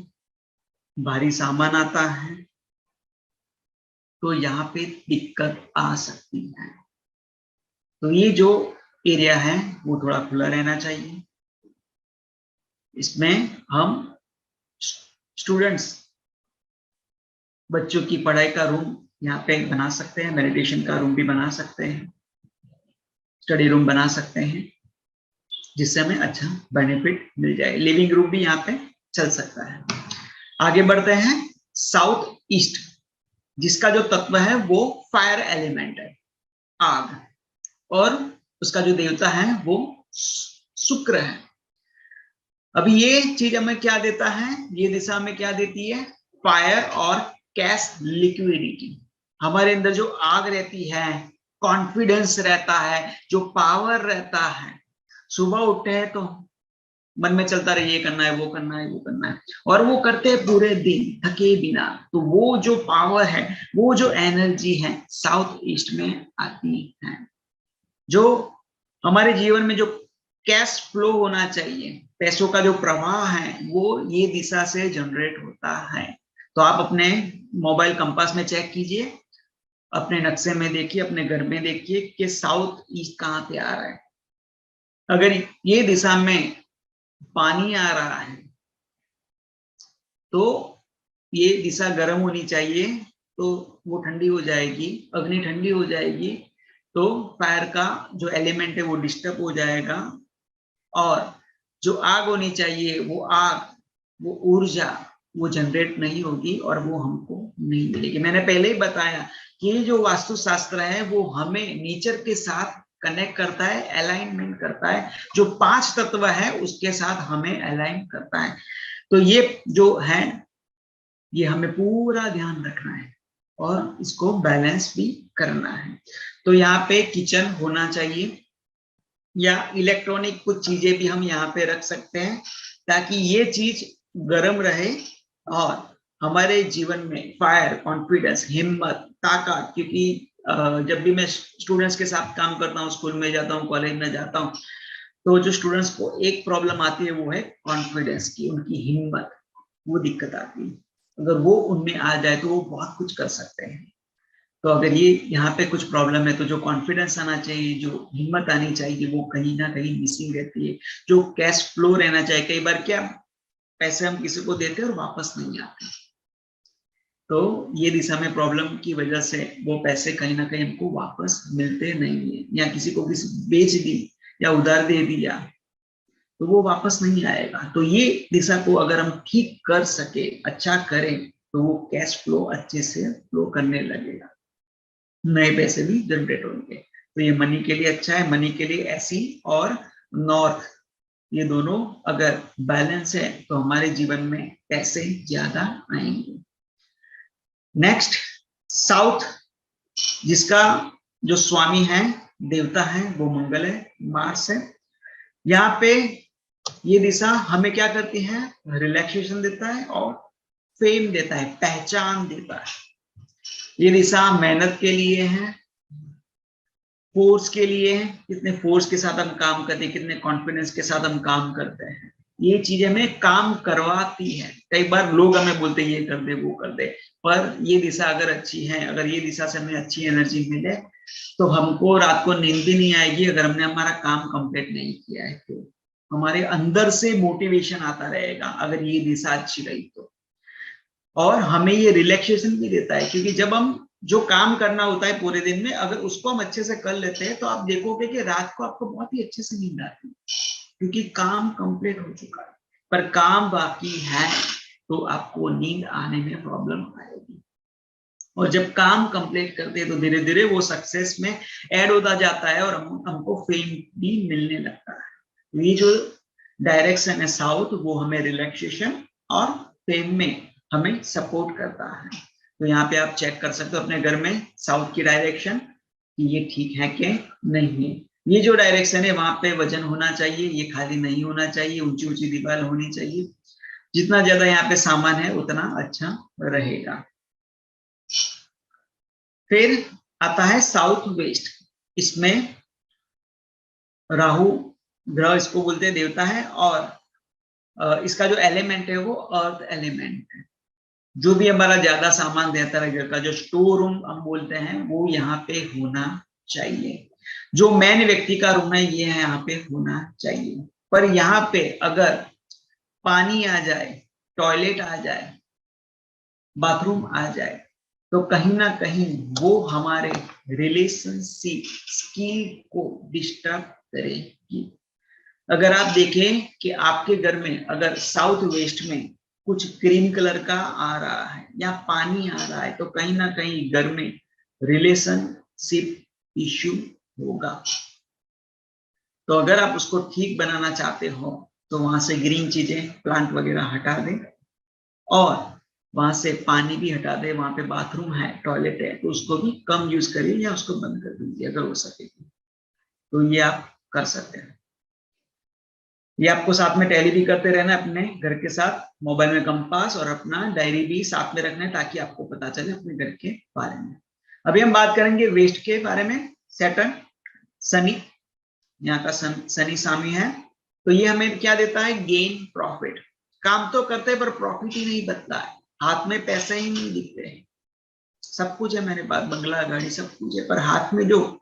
भारी सामान आता है, तो यहाँ पे दिक्कत आ सकती है। तो ये जो एरिया है वो थोड़ा खुला रहना चाहिए, इसमें हम स्टूडेंट्स, बच्चों की पढ़ाई का रूम यहाँ पे बना सकते हैं, मेडिटेशन का रूम भी बना सकते हैं, स्टडी रूम बना सकते हैं, जिससे हमें अच्छा बेनिफिट मिल जाए, लिविंग रूम भी यहाँ पे चल सकता है। आगे बढ़ते हैं साउथ ईस्ट, जिसका जो तत्व है वो फायर एलिमेंट है, आग, और उसका जो देवता है वो शुक्र है। अभी ये चीज हमें क्या देता है, ये दिशा में क्या देती है, फायर और कैश लिक्विडिटी, हमारे अंदर जो आग रहती है, कॉन्फिडेंस रहता है, जो पावर रहता है, सुबह उठते हैं तो मन में चलता रहे ये करना है, वो करना है, वो करना है, और वो करते हैं पूरे दिन थके बिना, तो वो जो पावर है, वो जो एनर्जी है साउथ ईस्ट में आती है। जो हमारे जीवन में जो कैश फ्लो होना चाहिए, पैसों का जो प्रवाह है, वो ये दिशा से जनरेट होता है। तो आप अपने मोबाइल कंपास में चेक कीजिए, अपने नक्शे में देखिए, अपने घर में देखिए कि साउथ ईस्ट कहाँ पे आ रहा है। अगर ये दिशा में पानी आ रहा है तो ये दिशा गर्म होनी चाहिए, तो वो ठंडी हो जाएगी, अग्नि ठंडी हो जाएगी, तो फायर का जो एलिमेंट है वो डिस्टर्ब हो जाएगा, और जो आग होनी चाहिए वो आग, वो ऊर्जा, वो जनरेट नहीं होगी और वो हमको नहीं मिलेगी। मैंने पहले ही बताया कि ये जो वास्तुशास्त्र है वो हमें नेचर के साथ कनेक्ट करता है, अलाइनमेंट करता है, जो 5 तत्व है उसके साथ हमें अलाइन करता है। तो ये जो है ये हमें पूरा ध्यान रखना है और इसको बैलेंस भी करना है। तो यहाँ पे किचन होना चाहिए, या इलेक्ट्रॉनिक कुछ चीजें भी हम यहाँ पे रख सकते हैं, ताकि ये चीज गर्म रहे और हमारे जीवन में फायर, कॉन्फिडेंस, हिम्मत, ताकत, क्योंकि जब भी मैं स्टूडेंट्स के साथ काम करता हूँ, स्कूल में जाता हूँ, कॉलेज में जाता हूँ, तो जो स्टूडेंट्स को एक प्रॉब्लम आती है वो है कॉन्फिडेंस की, उनकी हिम्मत, वो दिक्कत आती है। अगर वो उनमें आ जाए तो वो बहुत कुछ कर सकते हैं। तो अगर ये यहाँ पे कुछ प्रॉब्लम है तो जो कॉन्फिडेंस आना चाहिए, जो हिम्मत आनी चाहिए, वो कहीं ना कहीं मिसिंग रहती है। जो कैश फ्लो रहना चाहिए, कई बार क्या पैसे हम किसी को देते हैं और वापस नहीं आते, तो ये दिशा में प्रॉब्लम की वजह से वो पैसे कहीं ना कहीं हमको वापस मिलते नहीं है, या किसी को किसी बेच दी या उधार दे दिया तो वो वापस नहीं आएगा। तो ये दिशा को अगर हम ठीक कर सके, अच्छा करें, तो वो कैश फ्लो अच्छे से फ्लो करने लगेगा, नए पैसे भी जनरेट होंगे। तो ये मनी के लिए अच्छा है। मनी के लिए ऐसी और नॉर्थ, ये दोनों अगर बैलेंस है तो हमारे जीवन में पैसे ज्यादा आएंगे। नेक्स्ट साउथ, जिसका जो स्वामी है, देवता है, वो मंगल है, मार्स है। यहाँ पे ये दिशा हमें क्या करती है, रिलैक्सेशन देता है और फेम देता है, पहचान देता है। ये दिशा मेहनत के लिए है, फोर्स के लिए है, कितने फोर्स के साथ हम काम करते हैं, कितने कॉन्फिडेंस के साथ हम काम करते हैं, ये चीजें हमें काम करवाती है। कई बार लोग हमें बोलते हैं ये कर दे वो कर दे, पर ये दिशा अगर अच्छी है, अगर ये दिशा से हमें अच्छी एनर्जी मिले तो हमको रात को नींद भी नहीं आएगी। अगर हमने हमारा काम कंप्लीट नहीं किया है तो हमारे अंदर से मोटिवेशन आता रहेगा, अगर ये दिशा अच्छी रही तो। और हमें ये रिलैक्सेशन भी देता है, क्योंकि जब हम जो काम करना होता है पूरे दिन में, अगर उसको हम अच्छे से कर लेते हैं तो आप देखोगे कि रात को आपको बहुत ही अच्छे से नींद आती है, क्योंकि काम कंप्लीट हो चुका है। पर काम बाकी है तो आपको नींद आने में प्रॉब्लम आएगी। और जब काम कंप्लीट करते हैं तो धीरे धीरे वो सक्सेस में ऐड होता जाता है और हमको फेम भी मिलने लगता है। ये जो डायरेक्शन है साउथ, वो हमें रिलैक्सेशन और फेम में हमें सपोर्ट करता है। तो यहाँ पे आप चेक कर सकते हो अपने घर में साउथ की डायरेक्शन कि ये ठीक है कि नहीं है। ये जो डायरेक्शन है वहां पे वजन होना चाहिए, ये खाली नहीं होना चाहिए, ऊंची ऊंची दीवार होनी चाहिए। जितना ज्यादा यहाँ पे सामान है उतना अच्छा रहेगा। फिर आता है साउथ वेस्ट, इसमें राहु ग्रह इसको बोलते हैं, देवता है, और इसका जो एलिमेंट है वो अर्थ एलिमेंट है। जो भी हमारा ज्यादा सामान रहता है घर का, जो स्टोर रूम हम बोलते हैं, वो यहाँ पे होना चाहिए। जो मेन व्यक्ति का रूम है ये है यहाँ पे होना चाहिए। पर यहाँ पे अगर पानी आ जाए, टॉयलेट आ जाए, बाथरूम आ जाए, तो कहीं ना कहीं वो हमारे रिलेशनशिप स्किल को डिस्टर्ब करेगी। अगर आप देखें कि आपके घर में अगर साउथ वेस्ट में कुछ क्रीम कलर का आ रहा है या पानी आ रहा है, तो कहीं ना कहीं घर में रिलेशनशिप इश्यू होगा। तो अगर आप उसको ठीक बनाना चाहते हो तो वहां से ग्रीन चीजें, प्लांट वगैरह हटा दें, और वहां से पानी भी हटा दे। वहां पे बाथरूम है, टॉयलेट है, तो उसको भी कम यूज करिए या उसको बंद कर दीजिए अगर हो सके तो। ये आप कर सकते हैं। ये आपको साथ में टैली भी करते रहना अपने घर के साथ, मोबाइल में कंपास और अपना डायरी भी साथ में रखना है, ताकि आपको पता चले अपने घर के बारे में। अभी हम बात करेंगे वेस्ट के बारे में। सैटर्न, शनि, यहाँ का शनि स्वामी है, तो ये हमें क्या देता है, गेन, प्रॉफिट। काम तो करते हैं पर प्रॉफिट ही नहीं बनता है, हाथ में पैसे ही नहीं दिखते हैं। सब कुछ है मेरे पास, बंगला, गाड़ी, सब कुछ है, पर हाथ में जो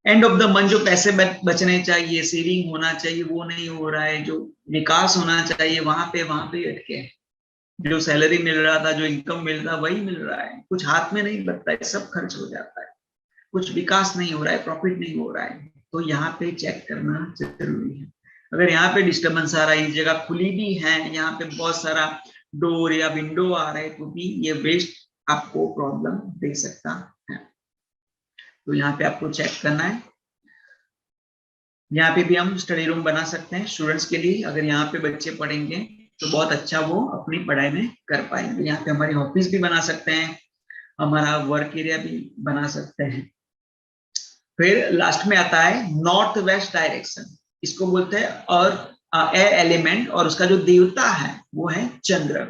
एंड ऑफ द मंथ जो पैसे बचने चाहिए, सेविंग होना चाहिए, वो नहीं हो रहा है। जो विकास होना चाहिए वहां पे अटके हैं। जो सैलरी मिल रहा था, जो इनकम मिल रहा, वही मिल रहा है, कुछ हाथ में नहीं बचता है, सब खर्च हो जाता है, कुछ विकास नहीं हो रहा है, प्रॉफिट नहीं हो रहा है। तो यहाँ पे चेक करना जरूरी है। अगर यहाँ पे डिस्टर्बेंस आ रहा है, इस जगह खुली भी है, यहाँ पे बहुत सारा डोर या विंडो आ रहा है, तो भी ये वेस्ट आपको प्रॉब्लम दे सकता है। तो यहाँ पे आपको चेक करना है। यहाँ पे भी हम स्टडी रूम बना सकते हैं स्टूडेंट्स के लिए। अगर यहाँ पे बच्चे पढ़ेंगे तो बहुत अच्छा वो अपनी पढ़ाई में कर पाएंगे। यहाँ पे हमारी ऑफिस भी बना सकते हैं, हमारा वर्क एरिया भी बना सकते हैं। फिर लास्ट में आता है नॉर्थ वेस्ट डायरेक्शन, इसको बोलते हैं और एयर एलिमेंट, और उसका जो देवता है वो है चंद्र।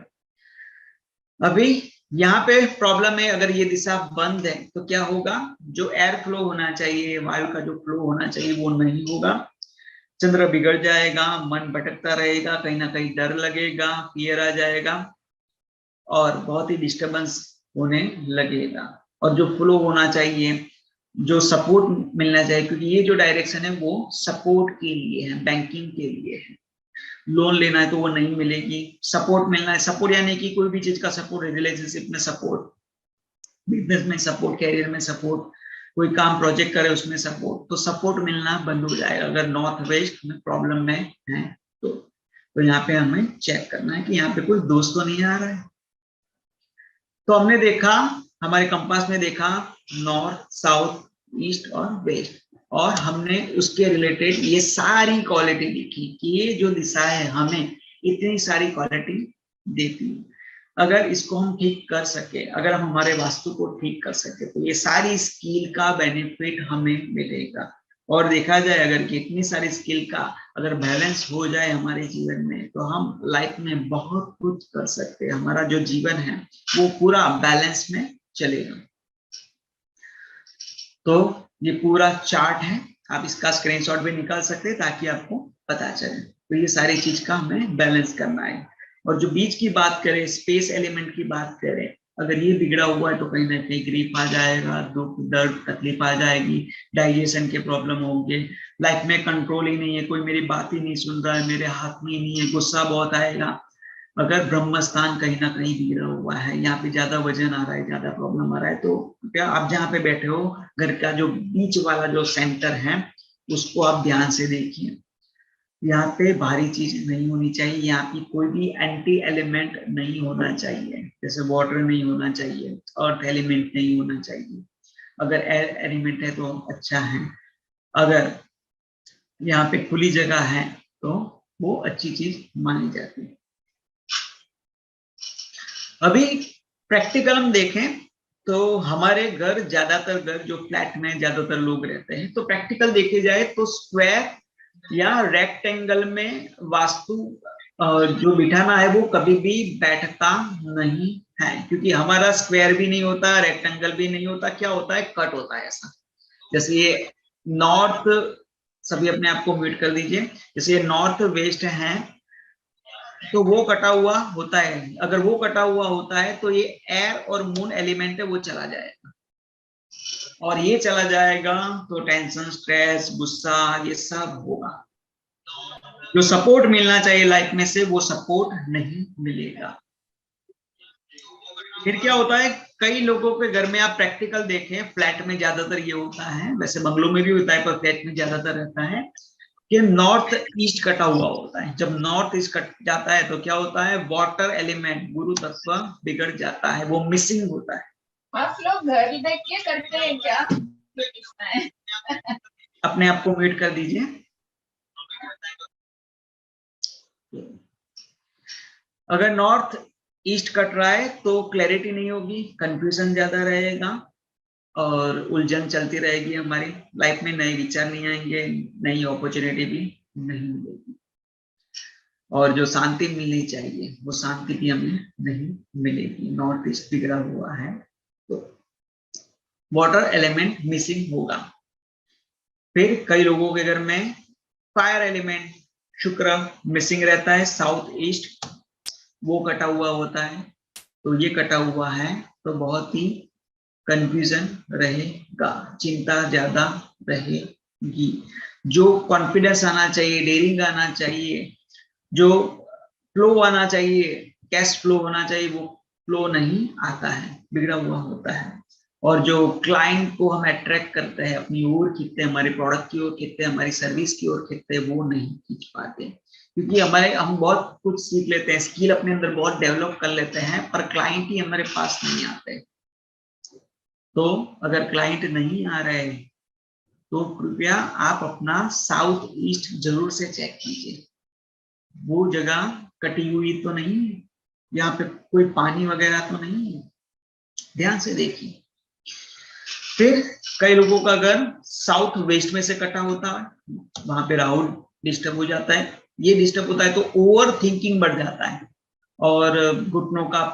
अभी यहाँ पे प्रॉब्लम है, अगर ये दिशा बंद है तो क्या होगा, जो एयर फ्लो होना चाहिए, वायु का जो फ्लो होना चाहिए वो नहीं होगा। चंद्र बिगड़ जाएगा, मन भटकता रहेगा, कहीं ना कहीं डर लगेगा, फियर आ जाएगा, और बहुत ही डिस्टर्बेंस होने लगेगा। और जो फ्लो होना चाहिए, जो सपोर्ट मिलना चाहिए, क्योंकि ये जो डायरेक्शन है वो सपोर्ट के लिए है, बैंकिंग के लिए है। लोन लेना है तो वो नहीं मिलेगी, सपोर्ट मिलना है, सपोर्ट यानी कि कोई भी चीज का सपोर्ट है, रिलेशनशिप में सपोर्ट, बिजनेस में सपोर्ट, कैरियर में सपोर्ट, कोई काम प्रोजेक्ट करे उसमें सपोर्ट, तो सपोर्ट मिलना बंद हो जाएगा अगर नॉर्थ वेस्ट में प्रॉब्लम में है। तो यहाँ पे हमें चेक करना है कि यहाँ पे कोई दोष तो नहीं आ रहा है। तो हमने देखा, हमारे कंपास में देखा नॉर्थ, साउथ, ईस्ट और वेस्ट, और हमने उसके रिलेटेड ये सारी क्वालिटी लिखी कि ये जो दिशा है हमें इतनी सारी क्वालिटी देती है। अगर इसको हम ठीक कर सके, अगर हम हमारे वास्तु को ठीक कर सके, तो ये सारी स्किल का बेनिफिट हमें मिलेगा। और देखा जाए अगर कि इतनी सारी स्किल का अगर बैलेंस हो जाए हमारे जीवन में, तो हम लाइफ में बहुत कुछ कर सकते हैं। हमारा जो जीवन है वो पूरा बैलेंस में चलेगा। तो ये पूरा चार्ट है, आप इसका स्क्रीनशॉट भी निकाल सकते हैं ताकि आपको पता चले। तो ये सारी चीज का हमें बैलेंस करना है। और जो बीच की बात करें, स्पेस एलिमेंट की बात करें, अगर ये बिगड़ा हुआ है तो कहीं ना कहीं ग्रीफ आ जाएगा, दुख दर्द तकलीफ आ जाएगी, डाइजेशन के प्रॉब्लम होंगे, लाइफ में कंट्रोल ही नहीं है, कोई मेरी बात ही नहीं सुन रहा है, मेरे हाथ में ही नहीं है, गुस्सा बहुत आएगा। अगर ब्रह्म स्थान कहीं ना कहीं बिगड़ा हुआ है, यहाँ पे ज्यादा वजन आ रहा है, ज्यादा प्रॉब्लम आ रहा है, तो क्या आप जहाँ पे बैठे हो, घर का जो बीच वाला जो सेंटर है उसको आप ध्यान से देखिए। यहाँ पे भारी चीज नहीं होनी चाहिए, यहाँ पे कोई भी एंटी एलिमेंट नहीं होना चाहिए, जैसे वाटर नहीं होना चाहिए, अर्थ एलिमेंट नहीं होना चाहिए। अगर एयर एलिमेंट है तो अच्छा है, अगर यहाँ पे खुली जगह है तो वो अच्छी चीज मानी जाती है। अभी प्रैक्टिकल हम देखें तो हमारे घर, ज्यादातर घर जो फ्लैट में ज्यादातर लोग रहते हैं, तो प्रैक्टिकल देखे जाए तो स्क्वायर या रेक्टेंगल में वास्तु जो बिठाना है वो कभी भी बैठता नहीं है, क्योंकि हमारा स्क्वायर भी नहीं होता, रेक्टेंगल भी नहीं होता, क्या होता है, कट होता है ऐसा। जैसे ये नॉर्थ, सभी अपने आप को म्यूट कर दीजिए, जैसे ये नॉर्थ वेस्ट है तो वो कटा हुआ होता है। अगर वो कटा हुआ होता है तो ये एयर और मून एलिमेंट है वो चला जाएगा, और ये चला जाएगा तो टेंशन, स्ट्रेस, गुस्सा, ये सब होगा। जो सपोर्ट मिलना चाहिए लाइफ में से वो सपोर्ट नहीं मिलेगा। फिर क्या होता है, कई लोगों के घर में आप प्रैक्टिकल देखें, फ्लैट में ज्यादातर ये होता है, वैसे बंगलों में भी होता है पर फ्लैट में ज्यादातर रहता है कि नॉर्थ ईस्ट कटा हुआ होता है। जब नॉर्थ ईस्ट कट जाता है तो क्या होता है, वाटर एलिमेंट, गुरु तत्व बिगड़ जाता है, वो मिसिंग होता है। आप लोग घर देख के करते हैं क्या? अपने आप को म्यूट कर दीजिए। अगर नॉर्थ ईस्ट कट रहा है तो क्लैरिटी नहीं होगी, कंफ्यूजन ज्यादा रहेगा और उलझन चलती रहेगी हमारी लाइफ में, नए विचार नहीं आएंगे, नई अपॉर्चुनिटी भी नहीं मिलेगी, और जो शांति मिलनी चाहिए वो शांति भी हमें नहीं मिलेगी। नॉर्थ ईस्ट बिगड़ा हुआ है तो वाटर एलिमेंट मिसिंग होगा। फिर कई लोगों के घर में फायर एलिमेंट, शुक्र मिसिंग रहता है, साउथ ईस्ट वो कटा हुआ होता है। तो ये कटा हुआ है तो बहुत ही कंफ्यूजन रहेगा, चिंता ज्यादा रहेगी। जो कॉन्फिडेंस आना चाहिए, डेयरिंग आना चाहिए, जो फ्लो आना चाहिए, कैश फ्लो होना चाहिए, वो फ्लो नहीं आता है, बिगड़ा हुआ होता है। और जो क्लाइंट को हम अट्रैक्ट करते हैं, अपनी ओर खींचते हैं, हमारे प्रोडक्ट की ओर खींचते हैं, हमारी सर्विस की ओर खींचते हैं, वो नहीं खींच पाते, क्योंकि हम बहुत कुछ सीख लेते हैं, स्किल अपने अंदर बहुत डेवलप कर लेते हैं, पर क्लाइंट ही हमारे पास नहीं आते। तो अगर क्लाइंट नहीं आ रहे तो कृपया आप अपना साउथ ईस्ट जरूर से चेक कीजिए, वो जगह कटी हुई तो नहीं है, यहाँ पे कोई पानी वगैरह तो नहीं है, ध्यान से देखिए। फिर कई लोगों का घर साउथ वेस्ट में से कटा होता है, वहां पे राहु डिस्टर्ब हो जाता है, ये डिस्टर्ब होता है तो ओवर थिंकिंग बढ़ जाता है, और घुटनों का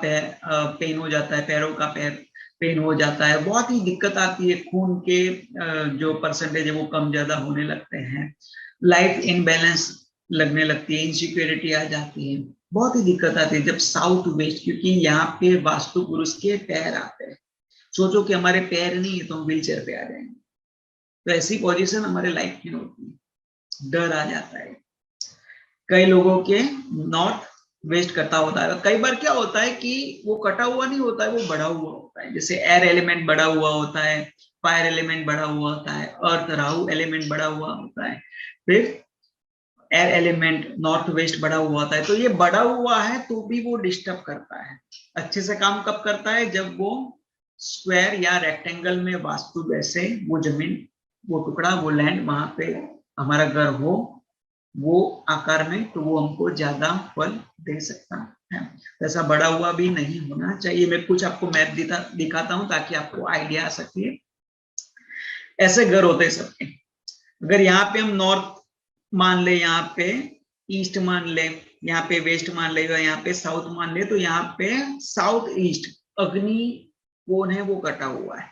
पेन हो जाता है, पैरों का पेन हो जाता है, बहुत ही दिक्कत आती है, खून के जो परसेंटेज है वो कम ज्यादा होने लगते हैं, लाइफ इनबैलेंस लगने लगती है, इनसिक्योरिटी आ जाती है, बहुत ही दिक्कत आती है जब साउथ वेस्ट, क्योंकि यहाँ पे वास्तु पुरुष के पैर आते हैं। सोचो कि हमारे पैर नहीं है तो हम व्हील चेयर पे आ जाएंगे, तो ऐसी पोजीशन हमारे लाइफ में होती है, डर आ जाता है। कई लोगों के नॉर्थ वेस्ट कटा होता है, कई बार क्या होता है कि वो कटा हुआ नहीं होता है, वो बढ़ा हुआ होता है, जैसे एयर एलिमेंट बढ़ा हुआ होता है, फायर एलिमेंट बढ़ा हुआ होता है, अर्थ राहु एलिमेंट बढ़ा हुआ होता है, फिर एयर एलिमेंट नॉर्थ वेस्ट बढ़ा हुआ होता है। तो ये बढ़ा हुआ है तो भी वो डिस्टर्ब करता है। अच्छे से काम कब करता है? जब वो स्क्वायर या रेक्टेंगल में वास्तु जैसे वो जमीन, वो टुकड़ा, वो लैंड वहां पे हमारा घर हो वो आकार में, तो वो हमको ज्यादा फल दे सकता है। ऐसा बड़ा हुआ भी नहीं होना चाहिए। मैं कुछ आपको मैप दिखाता हूं ताकि आपको आइडिया आ सके। ऐसे घर होते हैं सबके। अगर यहाँ पे हम नॉर्थ मान ले, यहाँ पे ईस्ट मान ले, यहाँ पे वेस्ट मान ले, यहाँ पे साउथ मान ले, तो यहाँ पे साउथ ईस्ट अग्नि कोण है वो कटा हुआ है।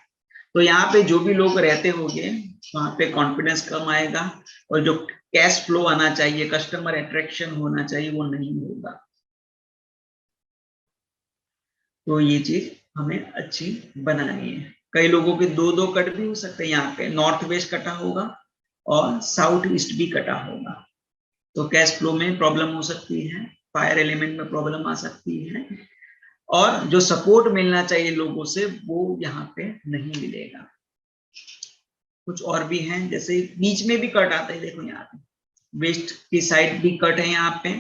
तो यहाँ पे जो भी लोग रहते होंगे वहां पे कॉन्फिडेंस कम आएगा और जो कैश फ्लो आना चाहिए, कस्टमर अट्रैक्शन होना चाहिए, वो नहीं होगा। तो ये चीज हमें अच्छी बनानी है। कई लोगों के दो दो कट भी हो सकते हैं। यहाँ पे नॉर्थ वेस्ट कटा होगा और साउथ ईस्ट भी कटा होगा, तो कैश फ्लो में प्रॉब्लम हो सकती है, फायर एलिमेंट में प्रॉब्लम आ सकती है, और जो सपोर्ट मिलना चाहिए लोगों से वो यहाँ पे नहीं मिलेगा। कुछ और भी हैं, जैसे बीच में भी कट आता है। देखो यहाँ पे वेस्ट की साइड भी कट है, यहाँ पे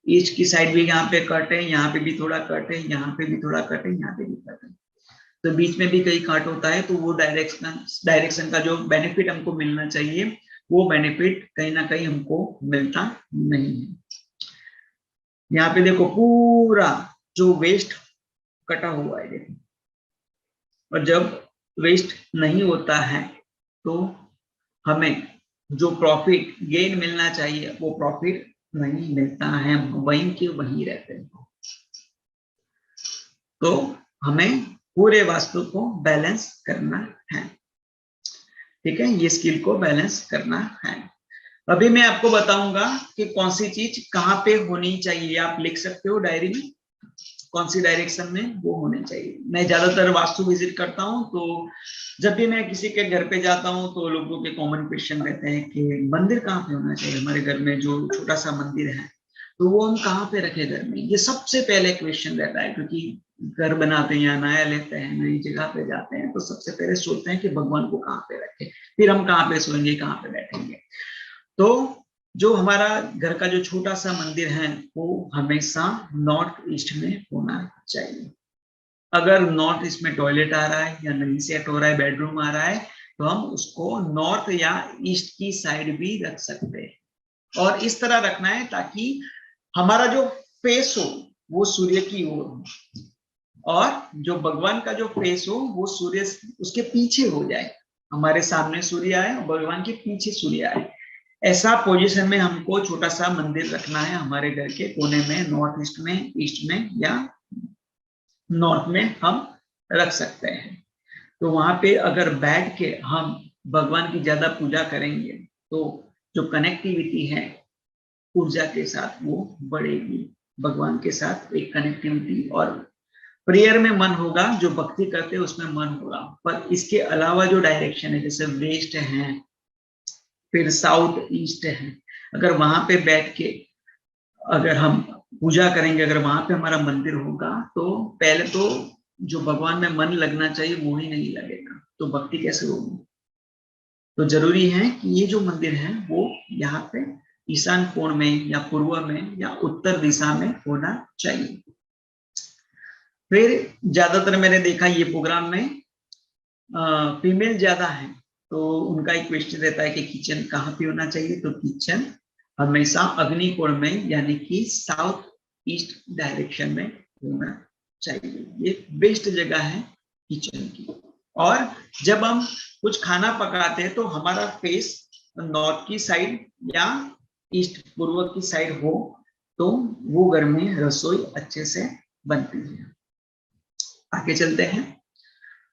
ईस्ट की साइड भी यहाँ पे कट है, यहाँ पे भी थोड़ा कट है, यहाँ पे भी थोड़ा कट है, यहाँ पे भी कट है। तो बीच में भी कहीं कट होता है, तो वो डायरेक्शन का जो बेनिफिट हमको मिलना चाहिए वो बेनिफिट कहीं ना कहीं हमको मिलता नहीं है। यहाँ पे देखो पूरा जो वेस्ट कटा हुआ है, देखो। और जब वेस्ट नहीं होता है तो हमें जो प्रॉफिट गेन मिलना चाहिए वो प्रॉफिट नहीं मिलता है, वहीं के वहीं रहते हैं। तो हमें पूरे वास्तु को बैलेंस करना है। ठीक है, ये स्किल को बैलेंस करना है। अभी मैं आपको बताऊंगा कि कौन सी चीज कहाँ पे होनी चाहिए। आप लिख सकते हो डायरी में कौन सी डायरेक्शन में वो होने चाहिए। मैं ज्यादातर वास्तु विजिट करता हूँ, तो जब भी मैं किसी के घर पे जाता हूँ तो लोगों के कॉमन क्वेश्चन रहते हैं कि मंदिर कहाँ पे होना चाहिए। हमारे घर में जो छोटा सा मंदिर है तो वो हम कहाँ पे रखे घर में, ये सबसे पहले क्वेश्चन रहता है। क्योंकि घर बनाते हैं या नया लेते हैं, नई जगह पे जाते हैं, तो सबसे पहले सोचते हैं कि भगवान को कहाँ पे रखे, फिर हम कहाँ पे सोएंगे, कहाँ पे बैठेंगे। तो जो हमारा घर का जो छोटा सा मंदिर है वो हमेशा नॉर्थ ईस्ट में होना चाहिए। अगर नॉर्थ ईस्ट में टॉयलेट आ रहा है या नहीं सेट हो रहा है, बेडरूम आ रहा है, तो हम उसको नॉर्थ या ईस्ट की साइड भी रख सकते हैं। और इस तरह रखना है ताकि हमारा जो फेस हो वो सूर्य की ओर हो, और जो भगवान का जो फेस हो वो सूर्य उसके पीछे हो जाए। हमारे सामने सूर्य आए और भगवान के पीछे सूर्य आए। ऐसा पोजीशन में हमको छोटा सा मंदिर रखना है हमारे घर के कोने में, नॉर्थ ईस्ट में, ईस्ट में या नॉर्थ में हम रख सकते हैं। तो वहां पे अगर बैठ के हम भगवान की ज्यादा पूजा करेंगे तो जो कनेक्टिविटी है ऊर्जा के साथ वो बढ़ेगी। भगवान के साथ एक कनेक्टिविटी और प्रेयर में मन होगा, जो भक्ति करते हैं उसमें मन होगा। पर इसके अलावा जो डायरेक्शन है, जैसे वेस्ट है, फिर साउथ ईस्ट है, अगर वहां पे बैठ के अगर हम पूजा करेंगे, अगर वहां पे हमारा मंदिर होगा, तो पहले तो जो भगवान में मन लगना चाहिए वो ही नहीं लगेगा, तो भक्ति कैसे होगी। तो जरूरी है कि ये जो मंदिर है वो यहाँ पे ईशान कोण में या पूर्व में या उत्तर दिशा में होना चाहिए। फिर ज्यादातर मैंने देखा ये प्रोग्राम में फीमेल ज्यादा है, तो उनका एक क्वेश्चन रहता है कि किचन कहाँ पे होना चाहिए। तो किचन हमेशा अग्नि कोण में यानी कि साउथ ईस्ट डायरेक्शन में होना चाहिए। ये बेस्ट जगह है किचन की। और जब हम कुछ खाना पकाते हैं तो हमारा फेस नॉर्थ की साइड या ईस्ट पूर्व की साइड हो, तो वो घर में रसोई अच्छे से बनती है। आगे चलते हैं।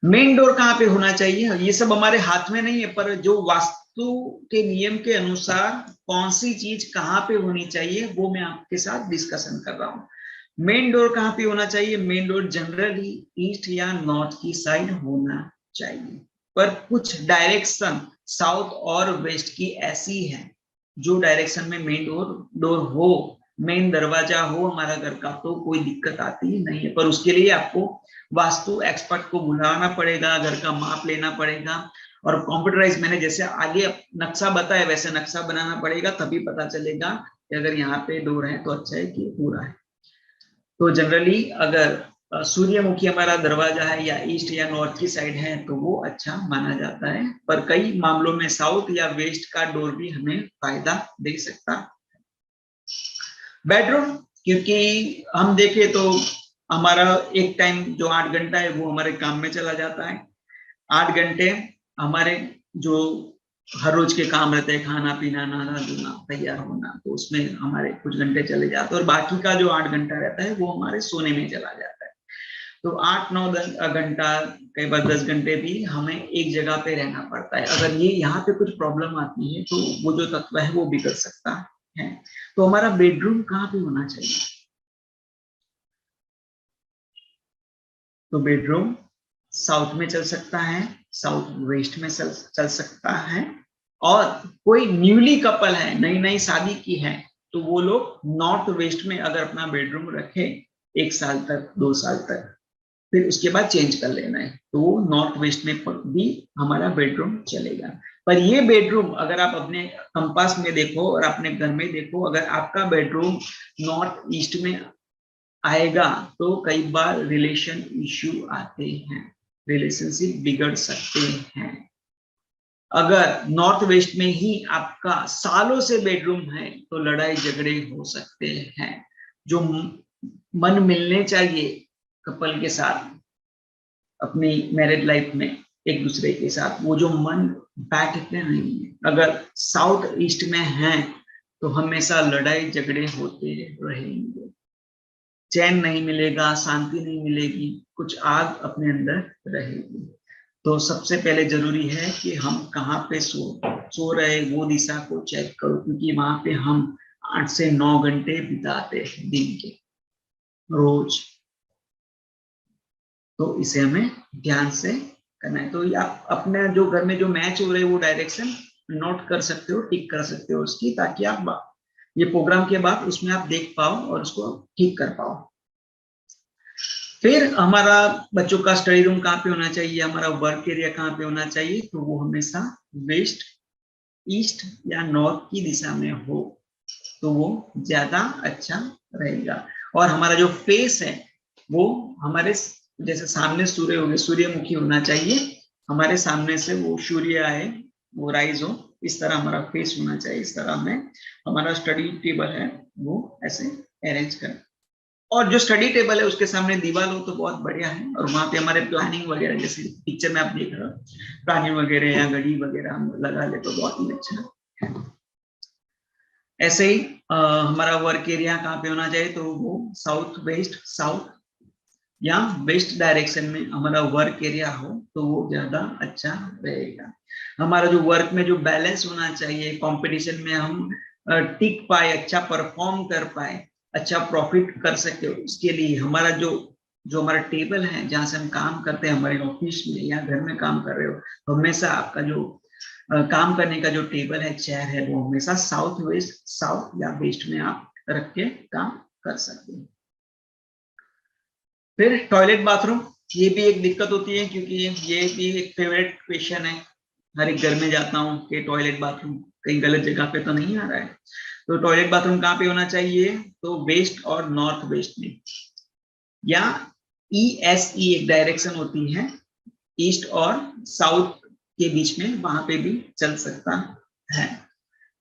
मेन डोर कहाँ पे होना चाहिए, ये सब हमारे हाथ में नहीं है, पर जो वास्तु के नियम के अनुसार कौन सी चीज कहाँ पे होनी चाहिए वो मैं आपके साथ डिस्कशन कर रहा हूँ। मेन डोर कहाँ पे होना चाहिए, मेन डोर जनरली ईस्ट या नॉर्थ की साइड होना चाहिए, पर कुछ डायरेक्शन साउथ और वेस्ट की ऐसी है जो डायरेक्शन में मेन डोर हो मेन दरवाजा हो हमारा घर का तो कोई दिक्कत आती ही नहीं है। पर उसके लिए आपको वास्तु एक्सपर्ट को बुलाना पड़ेगा, घर का माप लेना पड़ेगा और कंप्यूटराइज मैंने जैसे आगे नक्शा बताया वैसे नक्शा बनाना पड़ेगा, तभी पता चलेगा कि अगर यहाँ पे डोर है तो अच्छा है कि पूरा है। तो जनरली अगर सूर्यमुखी हमारा दरवाजा है या ईस्ट या नॉर्थ की साइड है तो वो अच्छा माना जाता है, पर कई मामलों में साउथ या वेस्ट का डोर भी हमें फायदा दे सकता है। बेडरूम, क्योंकि हम देखें तो हमारा एक टाइम जो 8 घंटा है वो हमारे काम में चला जाता है। 8 घंटे हमारे जो हर रोज के काम रहते हैं, खाना पीना नहाना धोना तैयार होना, तो उसमें हमारे कुछ घंटे चले जाते हैं और बाकी का जो 8 घंटा रहता है वो हमारे सोने में चला जाता है। तो 8-9 घंटा, कई बार 10 घंटे भी हमें एक जगह पे रहना पड़ता है। अगर ये यहाँ पे कुछ प्रॉब्लम आती है तो वो जो तत्व है वो बिगड़ सकता है। तो हमारा बेडरूम कहाँ पे होना चाहिए? तो बेडरूम साउथ में चल सकता है, साउथ वेस्ट में चल सकता है। और कोई न्यूली कपल है, नई नई शादी की है, तो वो लोग नॉर्थ वेस्ट में अगर अपना बेडरूम रखे 1 साल तक 2 साल तक, फिर उसके बाद चेंज कर लेना है, तो वो नॉर्थ वेस्ट में भी हमारा बेडरूम चलेगा। पर ये बेडरूम अगर आप अपने कंपास में देखो और अपने घर में देखो, अगर आपका बेडरूम नॉर्थ ईस्ट में आएगा तो कई बार रिलेशन इश्यू आते हैं, रिलेशनशिप बिगड़ सकते हैं। अगर नॉर्थ वेस्ट में ही आपका सालों से बेडरूम है तो लड़ाई झगड़े हो सकते हैं। जो मन मिलने चाहिए कपल के साथ अपनी मैरिड लाइफ में एक दूसरे के साथ, वो जो मन बैठते नहीं है, अगर साउथ ईस्ट में है तो हमेशा लड़ाई झगड़े होते रहेंगे, चैन नहीं मिलेगा, शांति नहीं मिलेगी, कुछ आग अपने अंदर रहेगी। तो सबसे पहले जरूरी है कि हम कहाँ पे सो रहे वो दिशा को चेक करो, क्योंकि वहां पे हम 8 से 9 घंटे बिताते हैं दिन के रोज। तो इसे हमें ध्यान से करना है। तो आप अपने जो घर में जो मैच हो रहे हैं वो डायरेक्शन नोट कर सकते हो, टिक कर सकते हो उसकी, ताकि आप ये प्रोग्राम के बाद उसमें आप देख पाओ और उसको ठीक कर पाओ। फिर हमारा बच्चों का स्टडी रूम कहाँ पे होना चाहिए, हमारा वर्क एरिया कहाँ पे होना चाहिए, तो वो हमेशा वेस्ट, ईस्ट या नॉर्थ की दिशा में हो तो वो ज्यादा अच्छा रहेगा। और हमारा जो फेस है वो हमारे जैसे सामने सूर्य हो गए, सूर्यमुखी होना चाहिए, हमारे सामने से वो सूर्य आए, वो राइज हो, इस तरह हमारा फेस होना चाहिए। इस तरह में हमारा स्टडी टेबल है वो ऐसे अरेंज करें। और जो स्टडी टेबल है उसके सामने दीवार हो तो बहुत बढ़िया है, और वहां पे हमारे प्लानिंग वगैरह जैसे पिक्चर में आप देख रहे हो, प्लानिंग वगैरह या घड़ी वगैरह हम लगा ले तो बहुत ही अच्छा है। ऐसे ही हमारा वर्क एरिया कहाँ पे होना चाहिए, तो वो साउथ वेस्ट, साउथ या वेस्ट डायरेक्शन में हमारा वर्क एरिया हो तो वो ज्यादा अच्छा रहेगा। हमारा जो वर्क में जो बैलेंस होना चाहिए, कंपटीशन में हम टिक पाए, अच्छा परफॉर्म कर पाए, अच्छा प्रॉफिट कर सके, उसके लिए हमारा जो हमारा टेबल है जहां से हम काम करते हैं, हमारे ऑफिस में या घर में काम कर रहे हो, तो हमेशा आपका जो काम करने का जो टेबल है, चेयर है, वो हमेशा साउथ वेस्ट, साउथ या वेस्ट में आप रख के काम कर सकते हैं। फिर टॉयलेट बाथरूम, ये भी एक दिक्कत होती है, क्योंकि ये भी एक फेवरेट क्वेश्चन है, हर एक घर में जाता हूँ कि टॉयलेट बाथरूम कहीं गलत जगह पे तो नहीं आ रहा है। तो टॉयलेट बाथरूम कहाँ पे होना चाहिए, तो वेस्ट और नॉर्थ वेस्ट में, या ESE एक डायरेक्शन होती है, ईस्ट और साउथ के बीच में, वहां पे भी चल सकता है।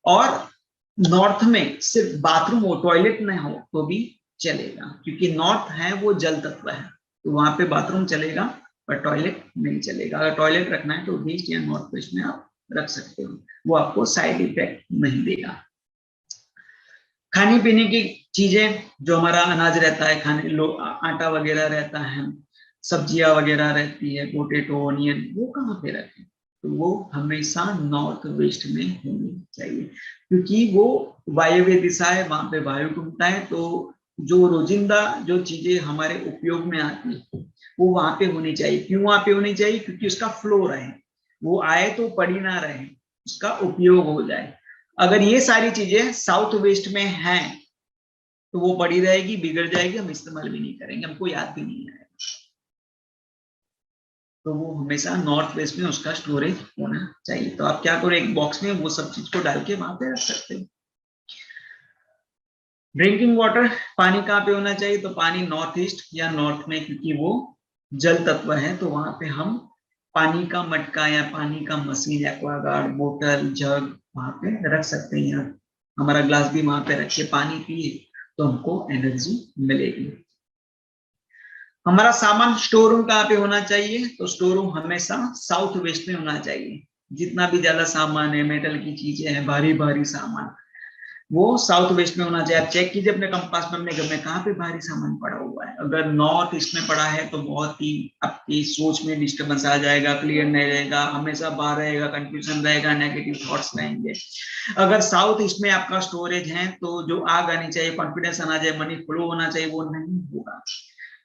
और नॉर्थ में सिर्फ बाथरूम हो, टॉयलेट में हो तो भी चलेगा, क्योंकि नॉर्थ है वो जल तत्व है, तो वहां पे बाथरूम चलेगा पर टॉयलेट नहीं चलेगा। अगर टॉयलेट रखना है तो ईस्ट या नॉर्थ वेस्ट में आप रख सकते हो, वो आपको साइड इफेक्ट नहीं देगा। खाने पीने की चीजें, जो हमारा अनाज रहता है, खाने आटा वगैरह रहता है, सब्जियां वगैरह रहती है, पोटेटो ऑनियन, वो कहाँ पे रखें, तो वो हमेशा नॉर्थ वेस्ट में होनी चाहिए, क्योंकि वो वायव्य दिशा है, वहां पे वायु घूमता है, तो जो रोजिंदा जो चीजें हमारे उपयोग में आती है वो वहां पे होनी चाहिए। क्यों वहां पे होनी चाहिए, क्योंकि उसका फ्लो रहे, वो आए तो पड़ी ना रहे, उसका उपयोग हो जाए। अगर ये सारी चीजें साउथ वेस्ट में हैं तो वो पड़ी रहेगी, बिगड़ जाएगी, हम इस्तेमाल भी नहीं करेंगे, हमको याद भी नहीं आएगा। तो वो हमेशा नॉर्थ वेस्ट में उसका स्टोरेज होना चाहिए। तो आप क्या करो, एक बॉक्स में वो सब चीज को डाल के वहां पे रख सकते हो। ड्रिंकिंग वाटर, पानी कहाँ पे होना चाहिए? तो पानी नॉर्थ ईस्ट या नॉर्थ में, क्योंकि वो जल तत्व है, तो वहां पे हम पानी का मटका या पानी का मशीन, एक्वागार्ड, बोतल, जग वहां पे रख सकते हैं। हमारा ग्लास भी वहां पे रख के पानी पिए तो हमको एनर्जी मिलेगी। हमारा सामान स्टोर रूम कहाँ पे होना चाहिए? तो स्टोर रूम हमेशा साउथ वेस्ट में होना चाहिए। जितना भी ज्यादा सामान है, मेटल की चीजें हैं, भारी भारी सामान, वो साउथ वेस्ट में होना चाहिए। आप चेक कीजिए अपने कंपास में, अपने घर में कहाँ पे भारी सामान पड़ा हुआ है। अगर नॉर्थ ईस्ट में पड़ा है तो बहुत ही आपकी सोच में डिस्टर्बेंस आ जाएगा, क्लियर नहीं रहेगा, हमेशा बाहर रहेगा, कंफ्यूजन रहेगा, नेगेटिव थॉट्स रहेंगे। अगर साउथ ईस्ट में आपका स्टोरेज है तो जो आग आनी चाहिए, कॉन्फिडेंस आना चाहिए, मनी फ्लो होना चाहिए, वो नहीं होगा।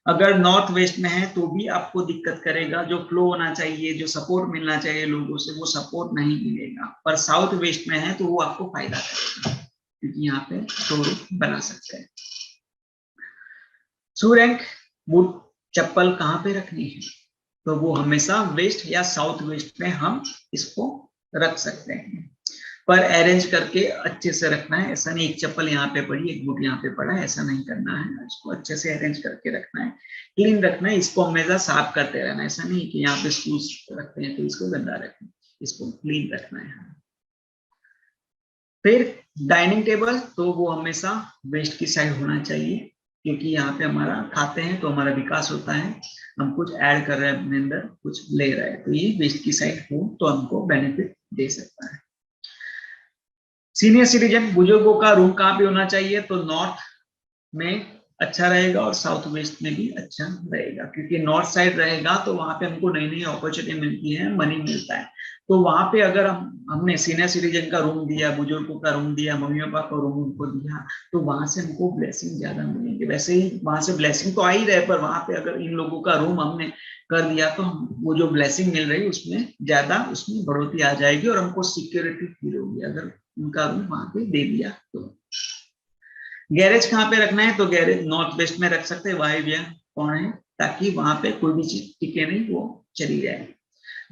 अगर नॉर्थ वेस्ट में है तो भी आपको दिक्कत करेगा। जो फ्लो होना चाहिए, जो सपोर्ट मिलना चाहिए लोगों से, वो सपोर्ट नहीं मिलेगा। पर साउथ वेस्ट में है तो वो आपको फायदा करेगा, क्योंकि यहाँ पे स्टोर बना सकते हैं। शू रैंक, बूट, चप्पल कहाँ पे रखनी है? तो वो हमेशा वेस्ट या साउथ वेस्ट में हम इसको रख सकते हैं, पर अरेंज करके अच्छे से रखना है। ऐसा नहीं एक चप्पल यहाँ पे पड़ी, एक बूट यहाँ पे पड़ा है, ऐसा नहीं करना है। इसको अच्छे से अरेंज करके रखना है, क्लीन रखना है। इसको हमेशा साफ करते रहना है। ऐसा नहीं कि यहाँ पे शूज रखते हैं तो इसको गंदा रखें, इसको क्लीन रखना है। फिर डाइनिंग टेबल, तो वो हमेशा वेस्ट की साइड होना चाहिए, क्योंकि यहाँ पे हमारा खाते हैं तो हमारा विकास होता है। हम कुछ ऐड कर रहे हैं अपने अंदर, कुछ ले रहे हैं, तो ये वेस्ट की साइड हो तो हमको बेनिफिट दे सकता है। सीनियर सिटीजन, बुजुर्गों का रूम कहाँ पे होना चाहिए? तो नॉर्थ में अच्छा रहेगा और साउथ वेस्ट में भी अच्छा रहेगा, क्योंकि नॉर्थ साइड रहेगा तो वहां पे हमको नई नई अपॉर्चुनिटी मिलती है, मनी मिलता है। तो वहां पे अगर हमने सीनियर सिटीजन का रूम दिया, बुजुर्गों का रूम दिया, मम्मी पापा का रूम उनको दिया, तो वहां से हमको ब्लेसिंग ज्यादा मिलेंगे। वैसे ही वहां से ब्लेसिंग तो आ ही रहे, पर वहां पे अगर इन लोगों का रूम हमने कर दिया तो वो जो ब्लेसिंग मिल रही है उसमें ज्यादा, उसमें बढ़ोतरी आ जाएगी और हमको सिक्योरिटी फील होगी अगर उनका रूम वहां पे दे दिया तो। गैरेज कहाँ पे रखना है? तो गैरेज नॉर्थ वेस्ट में रख सकते हैं, वायव्य कोण है, ताकि वहां पे कोई भी चीज टिके नहीं, वो चली जाए,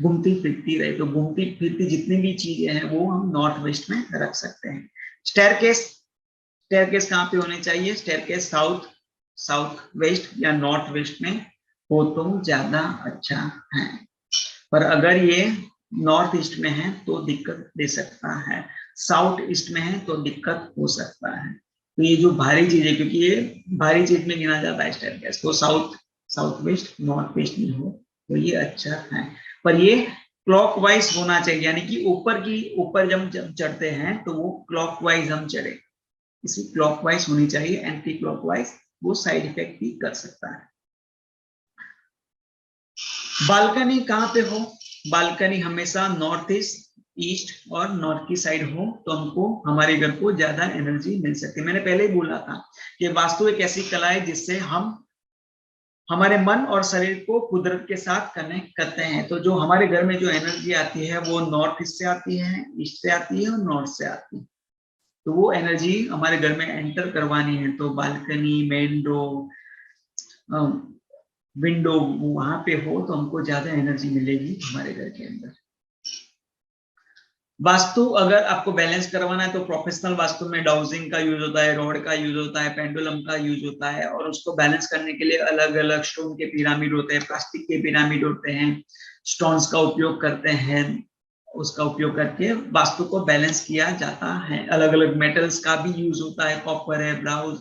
घूमती फिरती रहे। तो घूमती फिरती जितनी भी चीजें हैं वो हम नॉर्थ वेस्ट में रख सकते हैं। स्टेयरकेस, स्टेयरकेस कहाँ पे होने चाहिए? स्टेयरकेस साउथ वेस्ट या नॉर्थ वेस्ट में हो तो ज्यादा अच्छा है, पर अगर ये नॉर्थ ईस्ट में है तो दिक्कत दे सकता है, साउथ ईस्ट में है तो दिक्कत हो सकता है। तो ये जो भारी चीज है, क्योंकि ये भारी चीज में गिना जाता है स्टेयरकेस, तो साउथ वेस्ट नॉर्थ वेस्ट में हो तो ये अच्छा है। पर ये क्लॉकवाइज होना चाहिए, यानी कि ऊपर जब चढ़ते हैं तो वो क्लॉकवाइज हम चढ़े, इसी क्लॉकवाइज होनी चाहिए। एंटी क्लॉकवाइज वो साइड इफेक्ट भी कर सकता है। बालकनी कहाँ पे हो? बालकनी हमेशा नॉर्थ ईस्ट और नॉर्थ की साइड हो तो हमको हमारे घर को ज्यादा एनर्जी मिल सकती है। मैंने पहले ही बोला था कि वास्तु एक ऐसी कला है जिससे हम हमारे मन और शरीर को कुदरत के साथ कनेक्ट करते हैं। तो जो हमारे घर में जो एनर्जी आती है वो नॉर्थ ईस्ट से आती है, ईस्ट से आती है और नॉर्थ से आती है। तो वो एनर्जी हमारे घर में एंटर करवानी है तो बालकनी, मेन डोर, विंडो वहां पे हो तो हमको ज्यादा एनर्जी मिलेगी हमारे घर के अंदर। वास्तु अगर आपको बैलेंस करवाना है तो प्रोफेशनल वास्तु में डाउजिंग का यूज होता है, रॉड का यूज होता है, पेंडुलम का यूज होता है, और उसको बैलेंस करने के लिए अलग अलग स्टोन के पिरामिड होते हैं, प्लास्टिक के पिरामिड होते हैं, स्टोन्स का उपयोग करते हैं। उसका उपयोग करके वास्तु को बैलेंस किया जाता है। अलग अलग मेटल्स का भी यूज होता है, कॉपर है, ब्राउज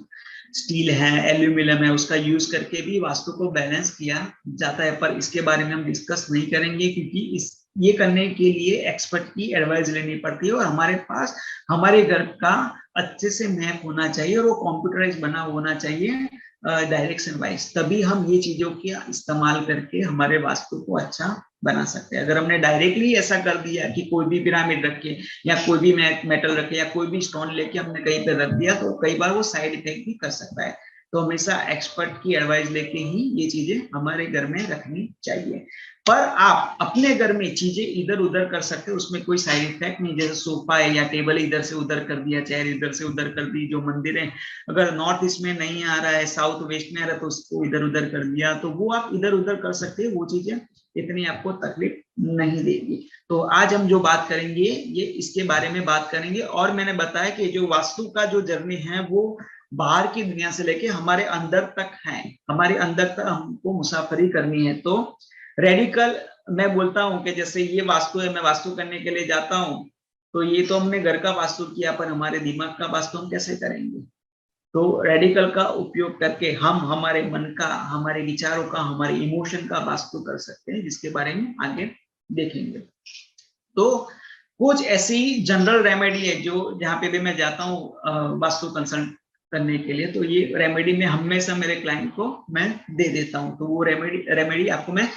स्टील है, एल्यूमिनियम है, उसका यूज करके भी वास्तु को बैलेंस किया जाता है। पर इसके बारे में हम डिस्कस नहीं करेंगे, क्योंकि ये करने के लिए एक्सपर्ट की एडवाइस लेनी पड़ती है, और हमारे पास हमारे घर का अच्छे से मैप होना चाहिए और वो कंप्यूटराइज बना होना चाहिए डायरेक्शन वाइज, तभी हम ये चीजों का इस्तेमाल करके हमारे वास्तु को अच्छा बना सकते हैं। अगर हमने डायरेक्टली ऐसा कर दिया कि कोई भी पिरामिड रखे या कोई भी मेटल रखे या कोई भी स्टोन लेके हमने कहीं पे रख दिया तो कई बार वो साइड इफेक्ट भी कर सकता है। तो हमेशा एक्सपर्ट की एडवाइस लेके ही ये चीजें हमारे घर में रखनी चाहिए। पर आप अपने घर में चीजें इधर उधर कर सकते हो, उसमें कोई साइड इफेक्ट नहीं। जैसे सोफा है या टेबल इधर से उधर कर दिया, चेयर इधर से उधर कर दी। जो मंदिर है अगर नॉर्थ ईस्ट में नहीं आ रहा है, साउथ वेस्ट में आ रहा है, तो उसको इधर उधर कर दिया, तो वो आप इधर उधर कर सकते हैं। वो चीजें इतनी आपको तकलीफ नहीं देगी। तो आज हम जो बात करेंगे ये इसके बारे में बात करेंगे। और मैंने बताया कि जो वास्तु का जो जर्नी है वो बाहर की दुनिया से लेके हमारे अंदर तक है, हमारे अंदर तक हमको मुसाफरी करनी है। तो रेडिकल मैं बोलता हूं कि जैसे ये वास्तु है, मैं वास्तु करने के लिए जाता हूं, तो ये तो हमने घर का वास्तु किया, पर हमारे दिमाग का वास्तु हम कैसे करेंगे? तो रेडिकल का उपयोग करके हम हमारे मन का, हमारे विचारों का, हमारे इमोशन का वास्तु कर सकते हैं, जिसके बारे में आगे देखेंगे। तो कुछ ऐसी जनरल रेमेडी है जो जहां पे भी मैं जाता हूँ वास्तु कंसल्ट करने के लिए, तो ये रेमेडी में हमेशा मेरे क्लाइंट को मैं दे देता हूँ। तो वो रेमेडी आपको मैं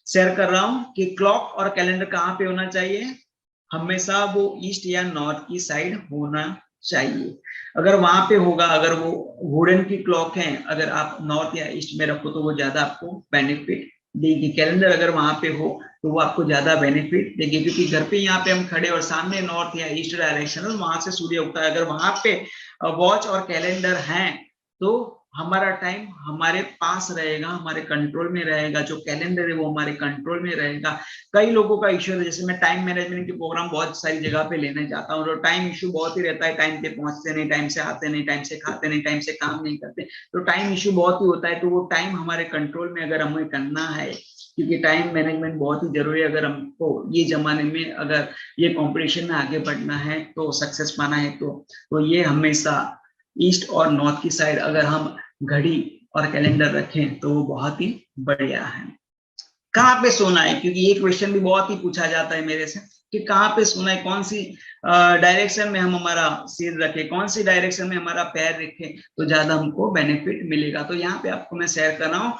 शेयर कर रहा हूँ कि क्लॉक और कैलेंडर कहाँ पे होना चाहिए। हमेशा वो ईस्ट या नॉर्थ की साइड होना चाहिए। अगर वहां पे होगा, अगर वो वुडन की क्लॉक है, अगर आप नॉर्थ या ईस्ट में रखो तो वो ज्यादा आपको बेनिफिट देगी। कैलेंडर अगर वहां पे हो तो वो आपको ज्यादा बेनिफिट देगी, क्योंकि घर पे यहाँ पे हम खड़े और सामने नॉर्थ या ईस्ट डायरेक्शन है, वहां से सूर्य उगता है। अगर वहां पे वॉच और कैलेंडर हैं तो हमारा टाइम हमारे पास रहेगा, हमारे कंट्रोल में रहेगा। जो कैलेंडर है वो हमारे कंट्रोल में रहेगा। कई लोगों का इश्यू है, जैसे मैं टाइम मैनेजमेंट के प्रोग्राम बहुत सारी जगह पे लेने जाता हूँ, तो टाइम इश्यू बहुत ही रहता है। टाइम पे पहुंचते नहीं, टाइम से आते नहीं, टाइम से खाते नहीं, टाइम से काम नहीं करते, तो टाइम इश्यू बहुत ही होता है। तो वो टाइम हमारे कंट्रोल में अगर हमें करना है, क्योंकि टाइम मैनेजमेंट बहुत ही जरूरी है। अगर हमको ये जमाने में अगर ये कंपटीशन में आगे बढ़ना है, तो सक्सेस पाना है, तो ये हमेशा ईस्ट और नॉर्थ की साइड अगर हम घड़ी और कैलेंडर रखें तो वो बहुत ही बढ़िया है। कहाँ पे सोना है, क्योंकि ये क्वेश्चन भी बहुत ही पूछा जाता है मेरे से कि कहाँ पे सोना है, कौन सी डायरेक्शन में हम हमारा सिर रखें, कौन सी डायरेक्शन में हमारा पैर रखें तो ज्यादा हमको बेनिफिट मिलेगा। तो यहाँ पे आपको मैं शेयर कर रहा हूँ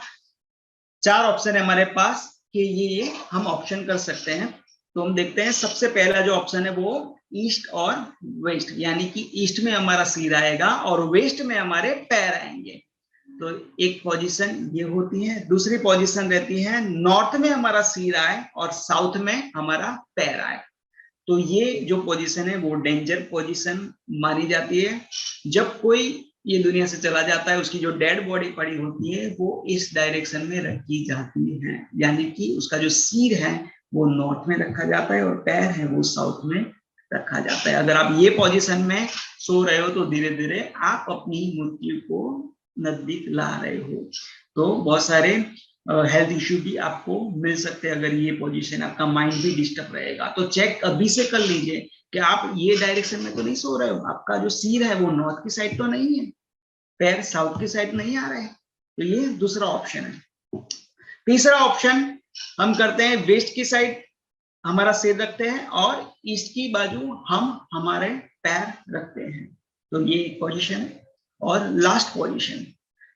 4 ऑप्शन है हमारे पास कि ये हम ऑप्शन कर सकते हैं। तो हम देखते हैं, सबसे पहला जो ऑप्शन है वो ईस्ट और वेस्ट, यानी कि ईस्ट में हमारा सिर आएगा और वेस्ट में हमारे पैर आएंगे। तो एक पोजीशन ये होती है। दूसरी पोजीशन रहती है नॉर्थ में हमारा सिर आए और साउथ में हमारा पैर आए। तो ये जो पोजीशन है वो डेंजर पोजीशन मानी जाती है। जब कोई ये दुनिया से चला जाता है, उसकी जो डेड बॉडी पड़ी होती है वो इस डायरेक्शन में रखी जाती है, यानी कि उसका जो सिर है वो नॉर्थ में रखा जाता है और पैर है वो साउथ में रखा जाता है। अगर आप ये पोजीशन में सो रहे हो तो धीरे धीरे आप अपनी मृत्यु को नजदीक ला रहे हो। तो बहुत सारे हेल्थ इश्यू भी आपको मिल सकते हैं अगर ये पोजीशन, आपका माइंड भी डिस्टर्ब रहेगा। तो चेक अभी से कर लीजिए कि आप ये डायरेक्शन में तो नहीं सो रहे हो, आपका जो सिर है वो नॉर्थ की साइड तो नहीं है, पैर साउथ की साइड नहीं आ रहे हैं। तो ये दूसरा ऑप्शन है। तीसरा ऑप्शन हम करते हैं वेस्ट की साइड हमारा सिर रखते हैं और ईस्ट की बाजू हम हमारे पैर रखते हैं। तो ये एक पोजीशन है। और लास्ट पोजीशन,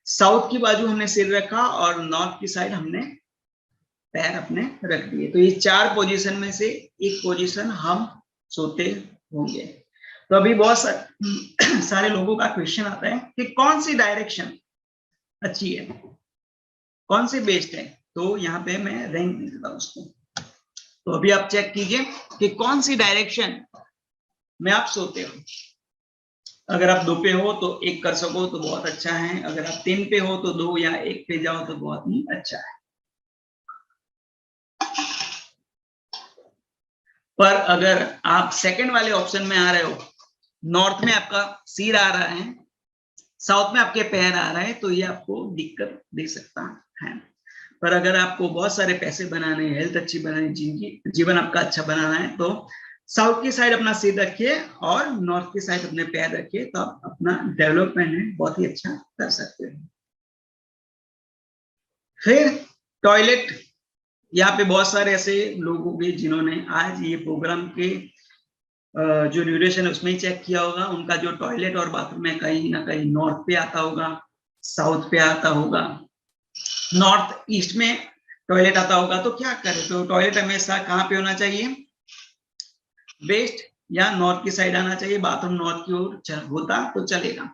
साउथ की बाजू हमने सिर रखा और नॉर्थ की साइड हमने पैर अपने रख दिए। तो ये 4 पोजीशन में से एक पोजीशन हम सोते होंगे। तो अभी बहुत सारे लोगों का क्वेश्चन आता है कि कौन सी डायरेक्शन अच्छी है, कौन सी बेस्ट है। तो यहाँ पे मैं रैंक देता हूँ उसको। तो अभी आप चेक कीजिए कि कौन सी डायरेक्शन में आप सोते हो। अगर आप 2 पे हो तो 1 कर सको तो बहुत अच्छा है, अगर आप 3 पे हो तो 2 या 1 पे जाओ तो बहुत ही अच्छा है। पर अगर आप सेकंड वाले ऑप्शन में आ रहे हो, नॉर्थ में आपका सिर आ रहा है, साउथ में आपके पैर आ रहे हैं, तो ये आपको दिक्कत दे सकता है। पर अगर आपको बहुत सारे पैसे बनाने, हेल्थ अच्छी बनानी, जीवन आपका अच्छा बनाना है, तो साउथ की साइड अपना सिर रखिए और नॉर्थ की साइड अपने पैर रखिए, तो आप अपना डेवलपमेंट है बहुत ही अच्छा कर सकते हो। फिर टॉयलेट, यहाँ पे बहुत सारे ऐसे लोग होंगे जिन्होंने आज ये प्रोग्राम के जो ड्यूरेशन है उसमें ही चेक किया होगा, उनका जो टॉयलेट और बाथरूम है कहीं ना कहीं नॉर्थ पे आता होगा, साउथ पे आता होगा, नॉर्थ ईस्ट में टॉयलेट आता होगा। तो क्या करें, तो टॉयलेट हमेशा कहाँ पे होना चाहिए, वेस्ट या नॉर्थ की साइड आना चाहिए। बाथरूम नॉर्थ की ओर होता तो चलेगा।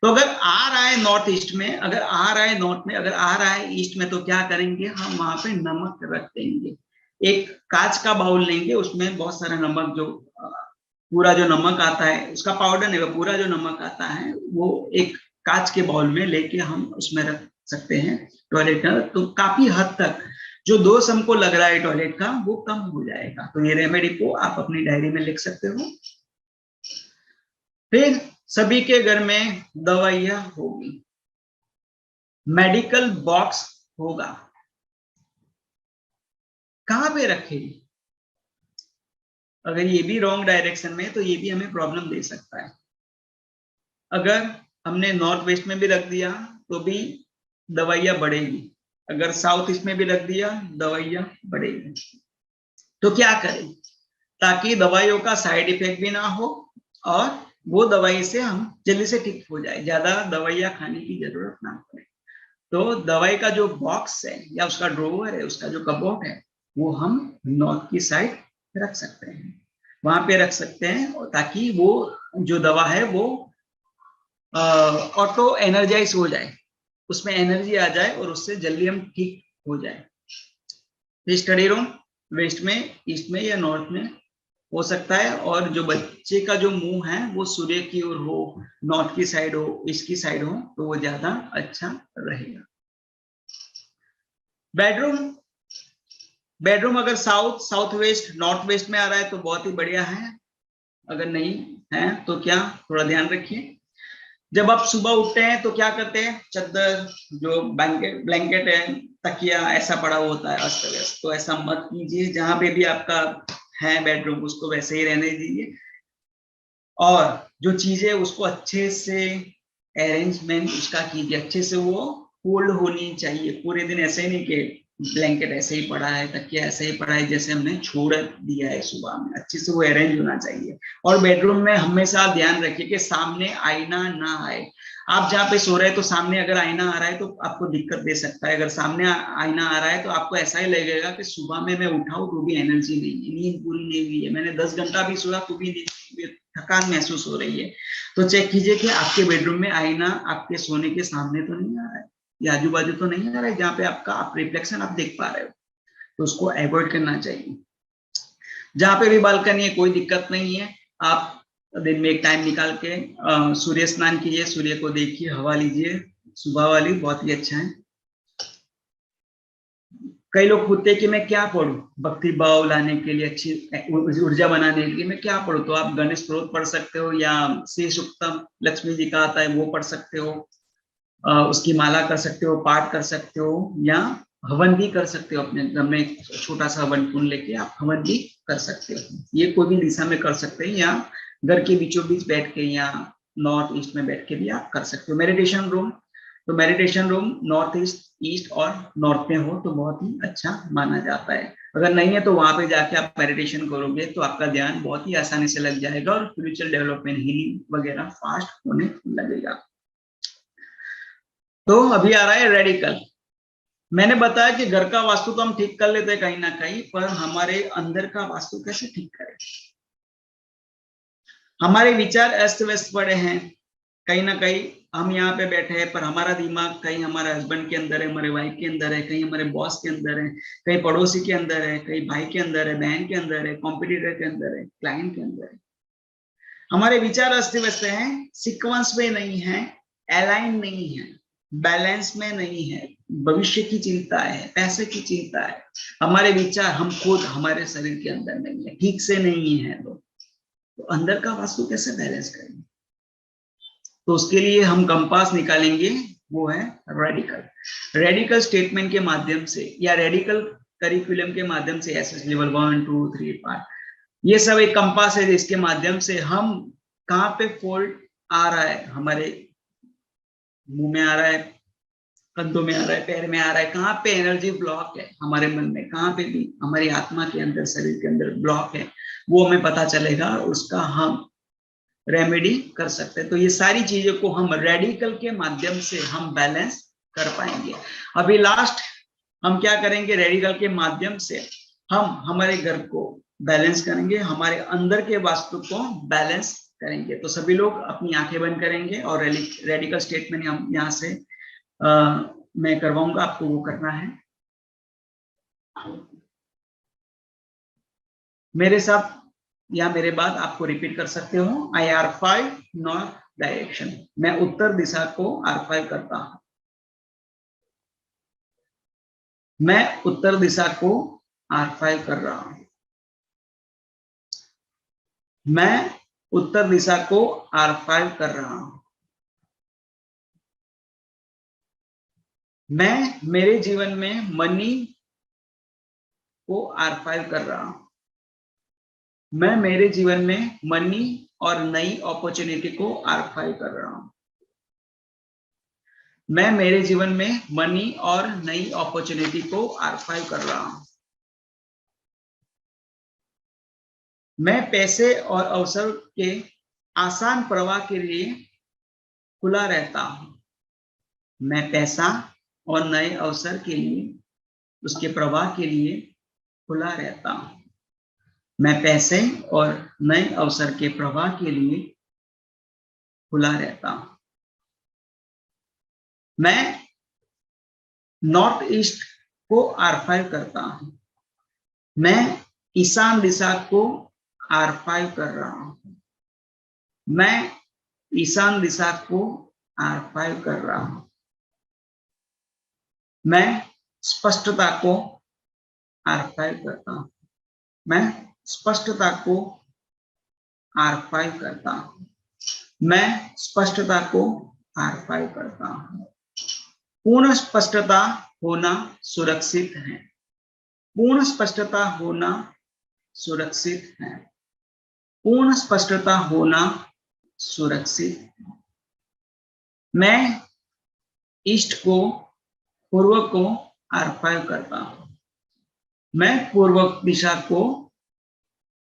तो अगर आ रहा है नॉर्थ ईस्ट में, अगर आ रहा है नॉर्थ में, अगर आ रहा है ईस्ट में, तो क्या करेंगे हम वहां पे नमक रख देंगे। एक कांच का बाउल लेंगे, उसमें बहुत सारा नमक, जो पूरा जो नमक आता है उसका पाउडर नहीं, वो पूरा जो नमक आता है वो एक कांच के बाउल में लेके हम उसमें रख सकते हैं टॉयलेट का। तो काफी हद तक जो दोष हमको लग रहा है टॉयलेट का वो कम हो जाएगा। तो ये रेमेडी को आप अपनी डायरी में लिख सकते हो। फिर सभी के घर में दवाइयां होगी, मेडिकल बॉक्स होगा। कहां पे रखेगी? अगर ये भी रॉन्ग डायरेक्शन में है तो ये भी हमें प्रॉब्लम दे सकता है। अगर हमने नॉर्थ वेस्ट में भी रख दिया तो भी दवाइयां बढ़ेगी, अगर साउथ ईस्ट में भी रख दिया दवाइयां बढ़ेगी। तो क्या करें ताकि दवाइयों का साइड इफेक्ट भी ना हो और वो दवाई से हम जल्दी से ठीक हो जाए, ज्यादा दवाइयां खाने की जरूरत ना पड़े। तो दवाई का जो बॉक्स है या उसका ड्रोवर है, उसका जो कबोर्ड है, वो हम नॉर्थ की साइड रख सकते हैं, वहां पे रख सकते हैं, ताकि वो जो दवा है वो ऑटो एनर्जाइज हो जाए, उसमें एनर्जी आ जाए और उससे जल्दी हम ठीक हो जाए। स्टडी रूम वेस्ट में, ईस्ट में या नॉर्थ में हो सकता है। और जो बच्चे का जो मुंह है वो सूर्य की ओर हो, नॉर्थ की साइड हो, ईस्ट की साइड हो, तो वो ज्यादा अच्छा रहेगा। बेडरूम, बेडरूम अगर south, south west, north west में आ रहा है तो बहुत ही बढ़िया है। अगर नहीं है तो क्या, थोड़ा ध्यान रखिए। जब आप सुबह उठते हैं तो क्या करते हैं, चादर, जो ब्लैंकेट है, तकिया ऐसा पड़ा होता है अस्त व्यस्त, तो ऐसा मत कीजिए। जहां पे भी आपका है बेडरूम उसको वैसे ही रहने दीजिए, और जो चीजें उसको अच्छे से अरेंजमेंट उसका कीजिए, अच्छे से वो फोल्ड होनी चाहिए। पूरे दिन ऐसे ही नहीं कि ब्लैंकेट ऐसे ही पड़ा है, तकिया ऐसे ही पड़ा है जैसे हमने छोड़ दिया है सुबह में, अच्छे से वो अरेंज होना चाहिए। और बेडरूम में हमेशा ध्यान रखिए कि सामने आईना ना आए। आप जहाँ पे सो रहे हैं तो सामने अगर आईना आ रहा है तो आपको दिक्कत दे सकता है। अगर सामने आईना आ रहा है तो आपको ऐसा ही लगेगा कि सुबह में मैं उठाऊं तो भी एनर्जी नहीं है, नींद पूरी नहीं हुई है, मैंने 10 घंटा भी सोया तो भी थकान महसूस हो रही है। तो चेक कीजिए कि आपके बेडरूम में आईना आपके सोने के सामने तो नहीं आ रहा है, या आजू बाजू तो नहीं आ रहा है, जहाँ पे आपका आप रिफ्लेक्शन आप देख पा रहे हो, तो उसको अवॉइड करना चाहिए। जहाँ पे भी बालकनी है कोई दिक्कत नहीं है, आप दिन में एक टाइम निकाल के सूर्य स्नान कीजिए, सूर्य को देखिए, हवा लीजिए सुबह वाली, बहुत ही अच्छा है। कई लोग पूछते हैं कि मैं क्या पढ़ूं भक्ति भाव लाने के लिए, अच्छी ऊर्जा बनाने के लिए मैं क्या पढ़ूं, तो आप गणेश स्त्रोत पढ़ सकते हो, या श्री सूक्तम लक्ष्मी जी का आता है वो पढ़ सकते हो, उसकी माला कर सकते हो, पाठ कर सकते हो, या हवन भी कर सकते हो। अपने घर में एक छोटा सा हवन कुंड लेके आप हवन भी कर सकते हो। ये कोई भी दिशा में कर सकते हैं, या घर के बीचों बीच बैठ के, या नॉर्थ ईस्ट में बैठ के भी आप कर सकते हो। मेडिटेशन रूम, तो meditation room north east, east और नॉर्थ में हो तो बहुत ही अच्छा माना जाता है। अगर नहीं है तो वहां पे जाके आप मेडिटेशन करोगे तो आपका ध्यान बहुत ही आसानी से लग जाएगा और स्पिरिचुअल डेवलपमेंट, हीलिंग वगैरह फास्ट होने लगेगा। तो अभी आ रहा है रेडिकल। मैंने बताया कि घर का वास्तु तो हम ठीक कर लेते हैं कहीं ना कहीं, पर हमारे अंदर का वास्तु कैसे ठीक करें। हमारे विचार अस्त व्यस्त पड़े हैं, कहीं ना कहीं हम यहाँ पे बैठे हैं पर हमारा दिमाग कहीं हमारे हस्बैंड के अंदर है, हमारे वाइफ के अंदर है, कहीं हमारे बॉस के अंदर है, कहीं पड़ोसी के अंदर है, कहीं भाई के अंदर है, बहन के अंदर है, कॉम्पिटिटर के अंदर है, क्लाइंट के अंदर है। हमारे विचार अस्त व्यस्त हैं, सीक्वेंस में नहीं है, अलाइन नहीं है, बैलेंस में नहीं है, भविष्य की चिंता है, पैसे की चिंता है। हमारे विचार, हम खुद हमारे शरीर के अंदर नहीं है, ठीक से नहीं है, तो अंदर का वास्तु कैसे बैलेंस करेंगे। तो उसके लिए हम कंपास निकालेंगे, वो है रेडिकल। रेडिकल स्टेटमेंट के माध्यम से या रेडिकल करिकुलम के माध्यम से, एसएस लेवल 1 2 3 5, ये सब एक कंपास है जिसके माध्यम से हम कहाँ पे फॉल्ट आ रहा है, हमारे मुंह में आ रहा है, कंधों में आ रहा है, पैर में आ रहा है, कहाँ पे एनर्जी ब्लॉक है हमारे मन में, कहाँ पे भी हमारी आत्मा के अंदर, शरीर के अंदर ब्लॉक है, वो हमें पता चलेगा, उसका हम रेमेडी कर सकते हैं। तो ये सारी चीजों को हम रेडिकल के माध्यम से हम बैलेंस कर पाएंगे। अभी लास्ट हम क्या करेंगे, रेडिकल के माध्यम से हम हमारे घर को बैलेंस करेंगे, हमारे अंदर के वास्तु को बैलेंस करेंगे। तो सभी लोग अपनी आंखें बंद करेंगे और रेडिकल स्टेटमेंट हम यहाँ से मैं करवाऊंगा, आपको वो करना है। मेरे साथ या मेरे बाद आपको रिपीट कर सकते हो। आई R5 नॉर्थ डायरेक्शन, मैं उत्तर दिशा को R5 करता हूं। मैं उत्तर दिशा को R5 कर रहा हूं। मैं उत्तर दिशा को R5 कर रहा हूं। मैं मेरे जीवन में मनी को R5 कर रहा हूं। मैं मेरे जीवन में मनी और नई अपॉर्चुनिटी को R5 कर रहा हूं। मैं मेरे जीवन में मनी और नई अपॉर्चुनिटी को R5 कर रहा हूं। मैं पैसे और अवसर के आसान प्रवाह के लिए खुला रहता हूं। मैं पैसा और नए अवसर के लिए, उसके प्रवाह के लिए खुला रहता हूं। मैं पैसे और नए अवसर के प्रवाह के लिए खुला रहता हूं। मैं नॉर्थ ईस्ट को R5 करता हूं। मैं ईशान दिशा को R5 कर रहा हूं। मैं ईशान दिशा को R5 कर रहा हूं। मैं स्पष्टता को R5 करता हूं। मैं स्पष्टता को R5 करता हूं। मैं स्पष्टता को R5 करता हूं। पूर्ण स्पष्टता होना सुरक्षित है। पूर्ण स्पष्टता होना सुरक्षित है। पूर्ण स्पष्टता होना सुरक्षित है। मैं ईस्ट को पूर्व को R5 करता हूं। मैं पूर्व दिशा को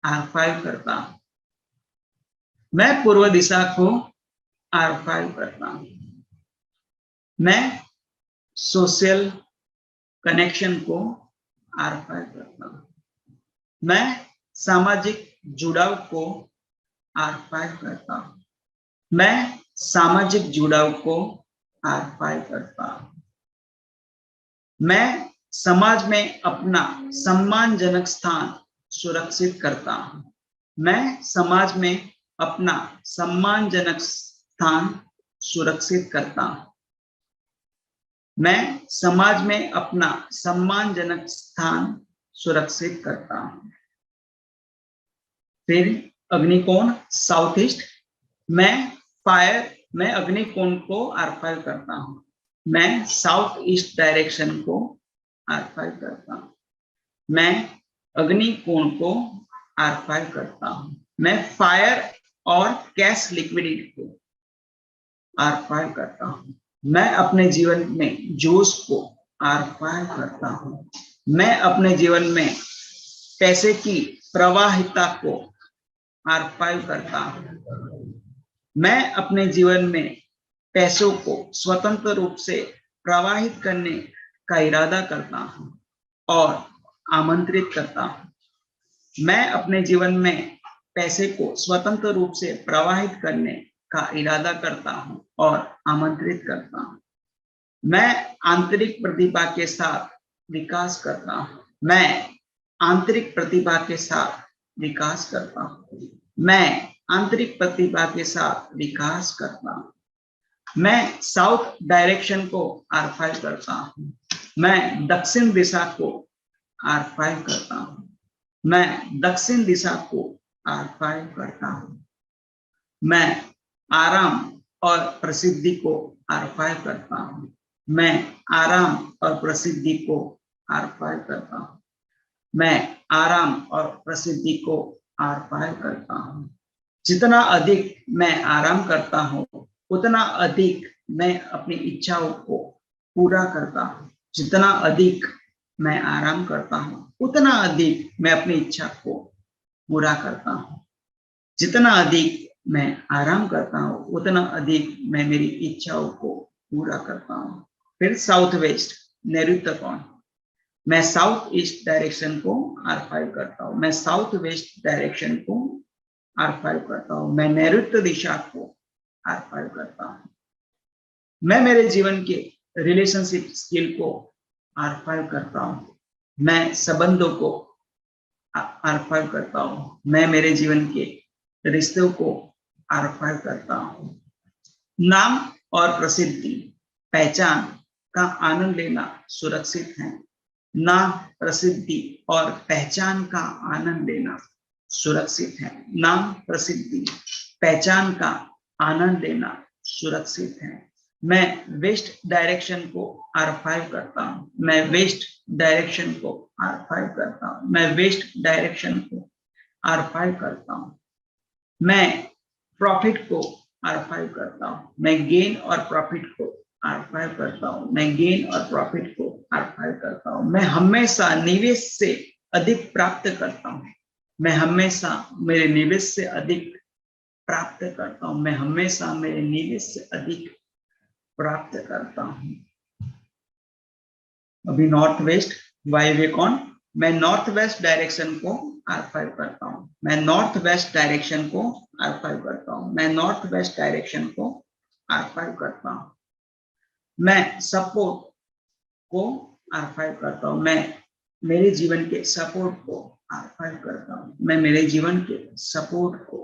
R5 करता हूं। मैं पूर्व दिशा को R5 करता हूं। मैं सोशल कनेक्शन को R5 करता हूं। मैं सामाजिक जुड़ाव को R5 करता हूं। मैं सामाजिक जुड़ाव को R5 करता हूं। मैं समाज में अपना सम्मानजनक स्थान सुरक्षित करता हूं। मैं समाज में अपना सम्मानजनक स्थान सुरक्षित करता हूं। मैं समाज में अपना सम्मानजनक स्थान सुरक्षित करता हूं। फिर अग्निकोण साउथ ईस्ट, मैं अग्निकोण को R5 करता हूं। मैं साउथ ईस्ट डायरेक्शन को R5 करता हूं। मैं अग्निकोण को R5 करता हूं। मैं फायर और कैश लिक्विडिटी को R5 करता हूं। मैं अपने जीवन में जोश को R5 करता हूं। मैं अपने जीवन में पैसे की प्रवाहिता को R5 करता हूं। मैं अपने जीवन में पैसों को स्वतंत्र रूप से प्रवाहित करने का इरादा करता हूं और आमंत्रित करता हूं। मैं अपने जीवन में पैसे को स्वतंत्र रूप से प्रवाहित करने का इरादा करता हूं और आमंत्रित करता हूं। मैं आंतरिक प्रतिभा के साथ विकास करता हूं। मैं आंतरिक प्रतिभा के साथ विकास करता हूं। मैं आंतरिक प्रतिभा के साथ विकास करता हूं। मैं साउथ डायरेक्शन को R5 करता हूं। मैं दक्षिण दिशा को R5 करता हूं। मैं दक्षिण दिशा को R5 करता हूं। मैं आराम और प्रसिद्धि को R5 करता हूं। मैं आराम और प्रसिद्धि को R5 करता हूं। मैं आराम और प्रसिद्धि को R5 करता हूं। जितना अधिक मैं आराम करता हूं, उतना अधिक मैं अपनी इच्छाओं को पूरा करता हूं। जितना अधिक मैं आराम करता हूं, उतना अधिक मैं अपनी इच्छा को पूरा करता हूं। जितना अधिक मैं आराम करता हूं, उतना अधिक मैं मेरी इच्छाओं को पूरा करता हूं। फिर साउथ वेस्ट नैऋत्य कोण, मैं साउथ ईस्ट डायरेक्शन को R5 करता हूं। मैं साउथ वेस्ट डायरेक्शन को R5 करता हूं। मैं नैऋत्य दिशा को R5 करता हूं। मैं मेरे जीवन के रिलेशनशिप स्किल को R5 करता हूं। मैं संबंधों को R5 करता हूं। मैं मेरे जीवन के रिश्तों को R5 करता हूं। नाम और प्रसिद्धि, पहचान का आनंद लेना सुरक्षित है। नाम, प्रसिद्धि और पहचान का आनंद लेना सुरक्षित है। नाम, प्रसिद्धि, पहचान का आनंद लेना सुरक्षित है। मैं वेस्ट डायरेक्शन को R5 करता हूं। मैं वेस्ट डायरेक्शन को R5 करता हूं। मैं वेस्ट डायरेक्शन को R5 करता हूं। मैं प्रॉफिट को R5 करता हूं। मैं गेन और प्रॉफिट को R5 करता हूं। मैं गेन और प्रॉफिट को R5 करता हूं। मैं हमेशा निवेश से अधिक प्राप्त करता हूं। मैं हमेशा मेरे निवेश से अधिक प्राप्त करता हूं। मैं हमेशा मेरे निवेश से अधिक प्राप्त करता हूं। अभी नॉर्थ वेस्ट वायव्य कोण, मैं नॉर्थ वेस्ट डायरेक्शन को R5 करता हूं। मैं नॉर्थ वेस्ट डायरेक्शन को R5 करता हूं। मैं नॉर्थ वेस्ट डायरेक्शन को R5 करता हूं। मैं सपोर्ट को R5 करता हूं। मैं मेरे जीवन के सपोर्ट को R5 करता हूं। मैं मेरे जीवन के सपोर्ट को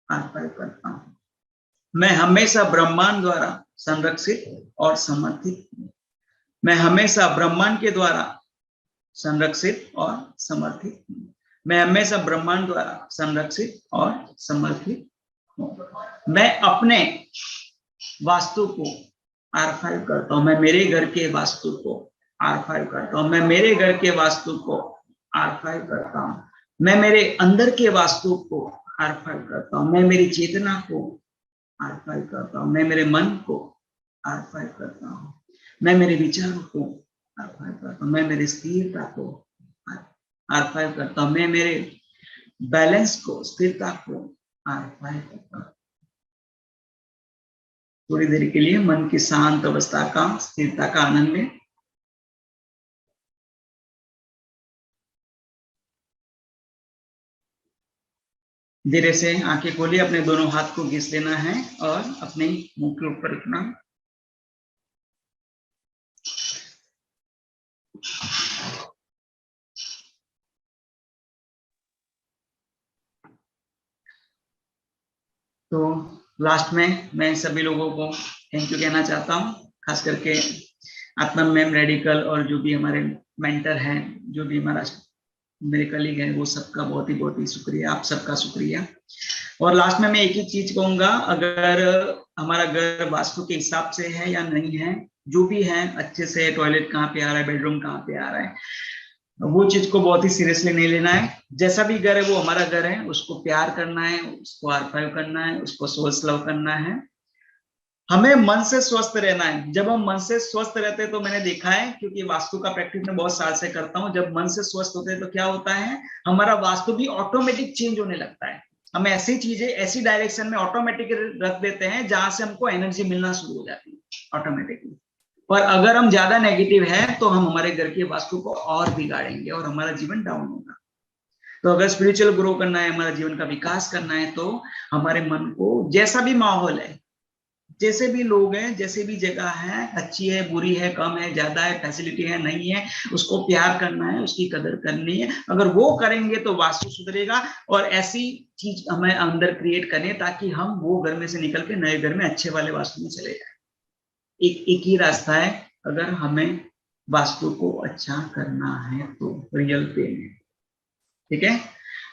R5 करता हूं। मैं हमेशा ब्रह्मांड द्वारा संरक्षित और समर्थित हूं। मैं हमेशा ब्रह्मांड के द्वारा संरक्षित और समर्थित हूं। मैं हमेशा ब्रह्मांड द्वारा संरक्षित और समर्थित हूं। मैं अपने वास्तु को R5 करता हूं। मैं मेरे घर के वास्तु को R5 करता हूं। मैं मेरे घर के वास्तु को R5 करता हूं। मैं मेरे अंदर के वास्तु को R5 करता हूं। मैं मेरी चेतना को R5 करता हूं। मैं मेरे मन को R5 करता हूं। मैं मेरे विचारों को R5 करता हूं। मैं मेरी स्थिरता को R5 करता हूं। मैं मेरे बैलेंस को, स्थिरता को R5 करता हूं। थोड़ी देर के लिए मन की शांत अवस्था का, स्थिरता का आनंद लें। धीरे से आंखें खोलिए, अपने दोनों हाथ को घिस लेना है और अपने मुंह के ऊपर रखना। तो लास्ट में मैं सभी लोगों को थैंक यू कहना चाहता हूँ, खास करके आत्मा मैम, रेडिकल और जो भी हमारे मेंटर हैं, जो भी हमारा मेरे कलीग हैं, वो सबका बहुत ही शुक्रिया, आप सबका शुक्रिया। और लास्ट में मैं एक ही चीज कहूंगा, अगर हमारा घर वास्तु के हिसाब से है या नहीं है, जो भी है अच्छे से, टॉयलेट कहाँ पे आ रहा है, बेडरूम कहाँ पे आ रहा है, वो चीज को बहुत ही सीरियसली नहीं लेना है। जैसा भी घर है वो हमारा घर है, उसको प्यार करना है, उसको R5 करना है, उसको सोच लव करना है। हमें मन से स्वस्थ रहना है। जब हम मन से स्वस्थ रहते हैं तो मैंने देखा है, क्योंकि वास्तु का प्रैक्टिस में बहुत साल से करता हूं, जब मन से स्वस्थ होते हैं तो क्या होता है, हमारा वास्तु भी ऑटोमेटिक चेंज होने लगता है। हम ऐसी चीजें, ऐसी डायरेक्शन में ऑटोमेटिक रख देते हैं जहां से हमको एनर्जी मिलना शुरू हो जाती है ऑटोमेटिकली। पर अगर हम ज्यादा नेगेटिव है तो हम हमारे घर की वास्तु को और बिगाड़ेंगे और हमारा जीवन डाउन होगा। तो अगर स्पिरिचुअल ग्रो करना है, हमारा जीवन का विकास करना है, तो हमारे मन को, जैसा भी माहौल है, जैसे भी लोग हैं, जैसे भी जगह है, अच्छी है, बुरी है, कम है, ज्यादा है, फैसिलिटी है, नहीं है, उसको प्यार करना है, उसकी कदर करनी है। अगर वो करेंगे तो वास्तु सुधरेगा। और ऐसी चीज हमें अंदर क्रिएट करें ताकि हम वो घर में से निकल के नए घर में अच्छे वाले वास्तु में चले जाए। एक ही रास्ता है, अगर हमें वास्तु को अच्छा करना है तो रियल पे में। ठीक है,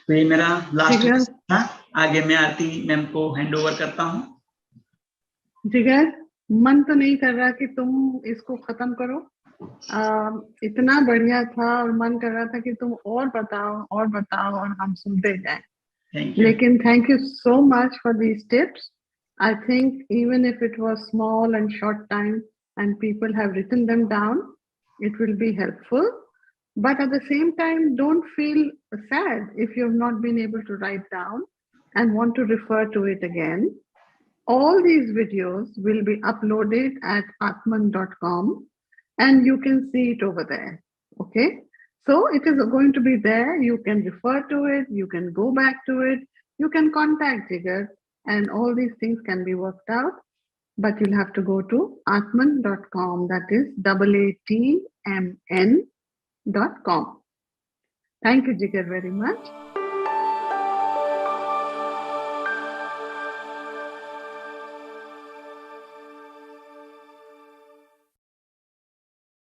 तो ये मेरा लास्ट था। आगे मैं आरती मैम को हैंड ओवर करता हूँ। जिगर, मन तो नहीं कर रहा कि तुम इसको खत्म करो। इतना बढ़िया था और मन कर रहा था कि तुम और बताओ और हम सुनते जाएं। लेकिन thank you so much for these tips. I think even if it was small and short time and people have written them down, it will be helpful. But at the same time, don't feel sad if you have not been able to write down and want to refer to it again. All these videos will be uploaded at atman.com and you can see it over there. Okay. So it is going to be there. You can refer to it. You can go back to it. you can contact Jigar and all these things can be worked out. But you'll have to go to atman.com, that is ATMN.com. Thank you, Jigar, very much.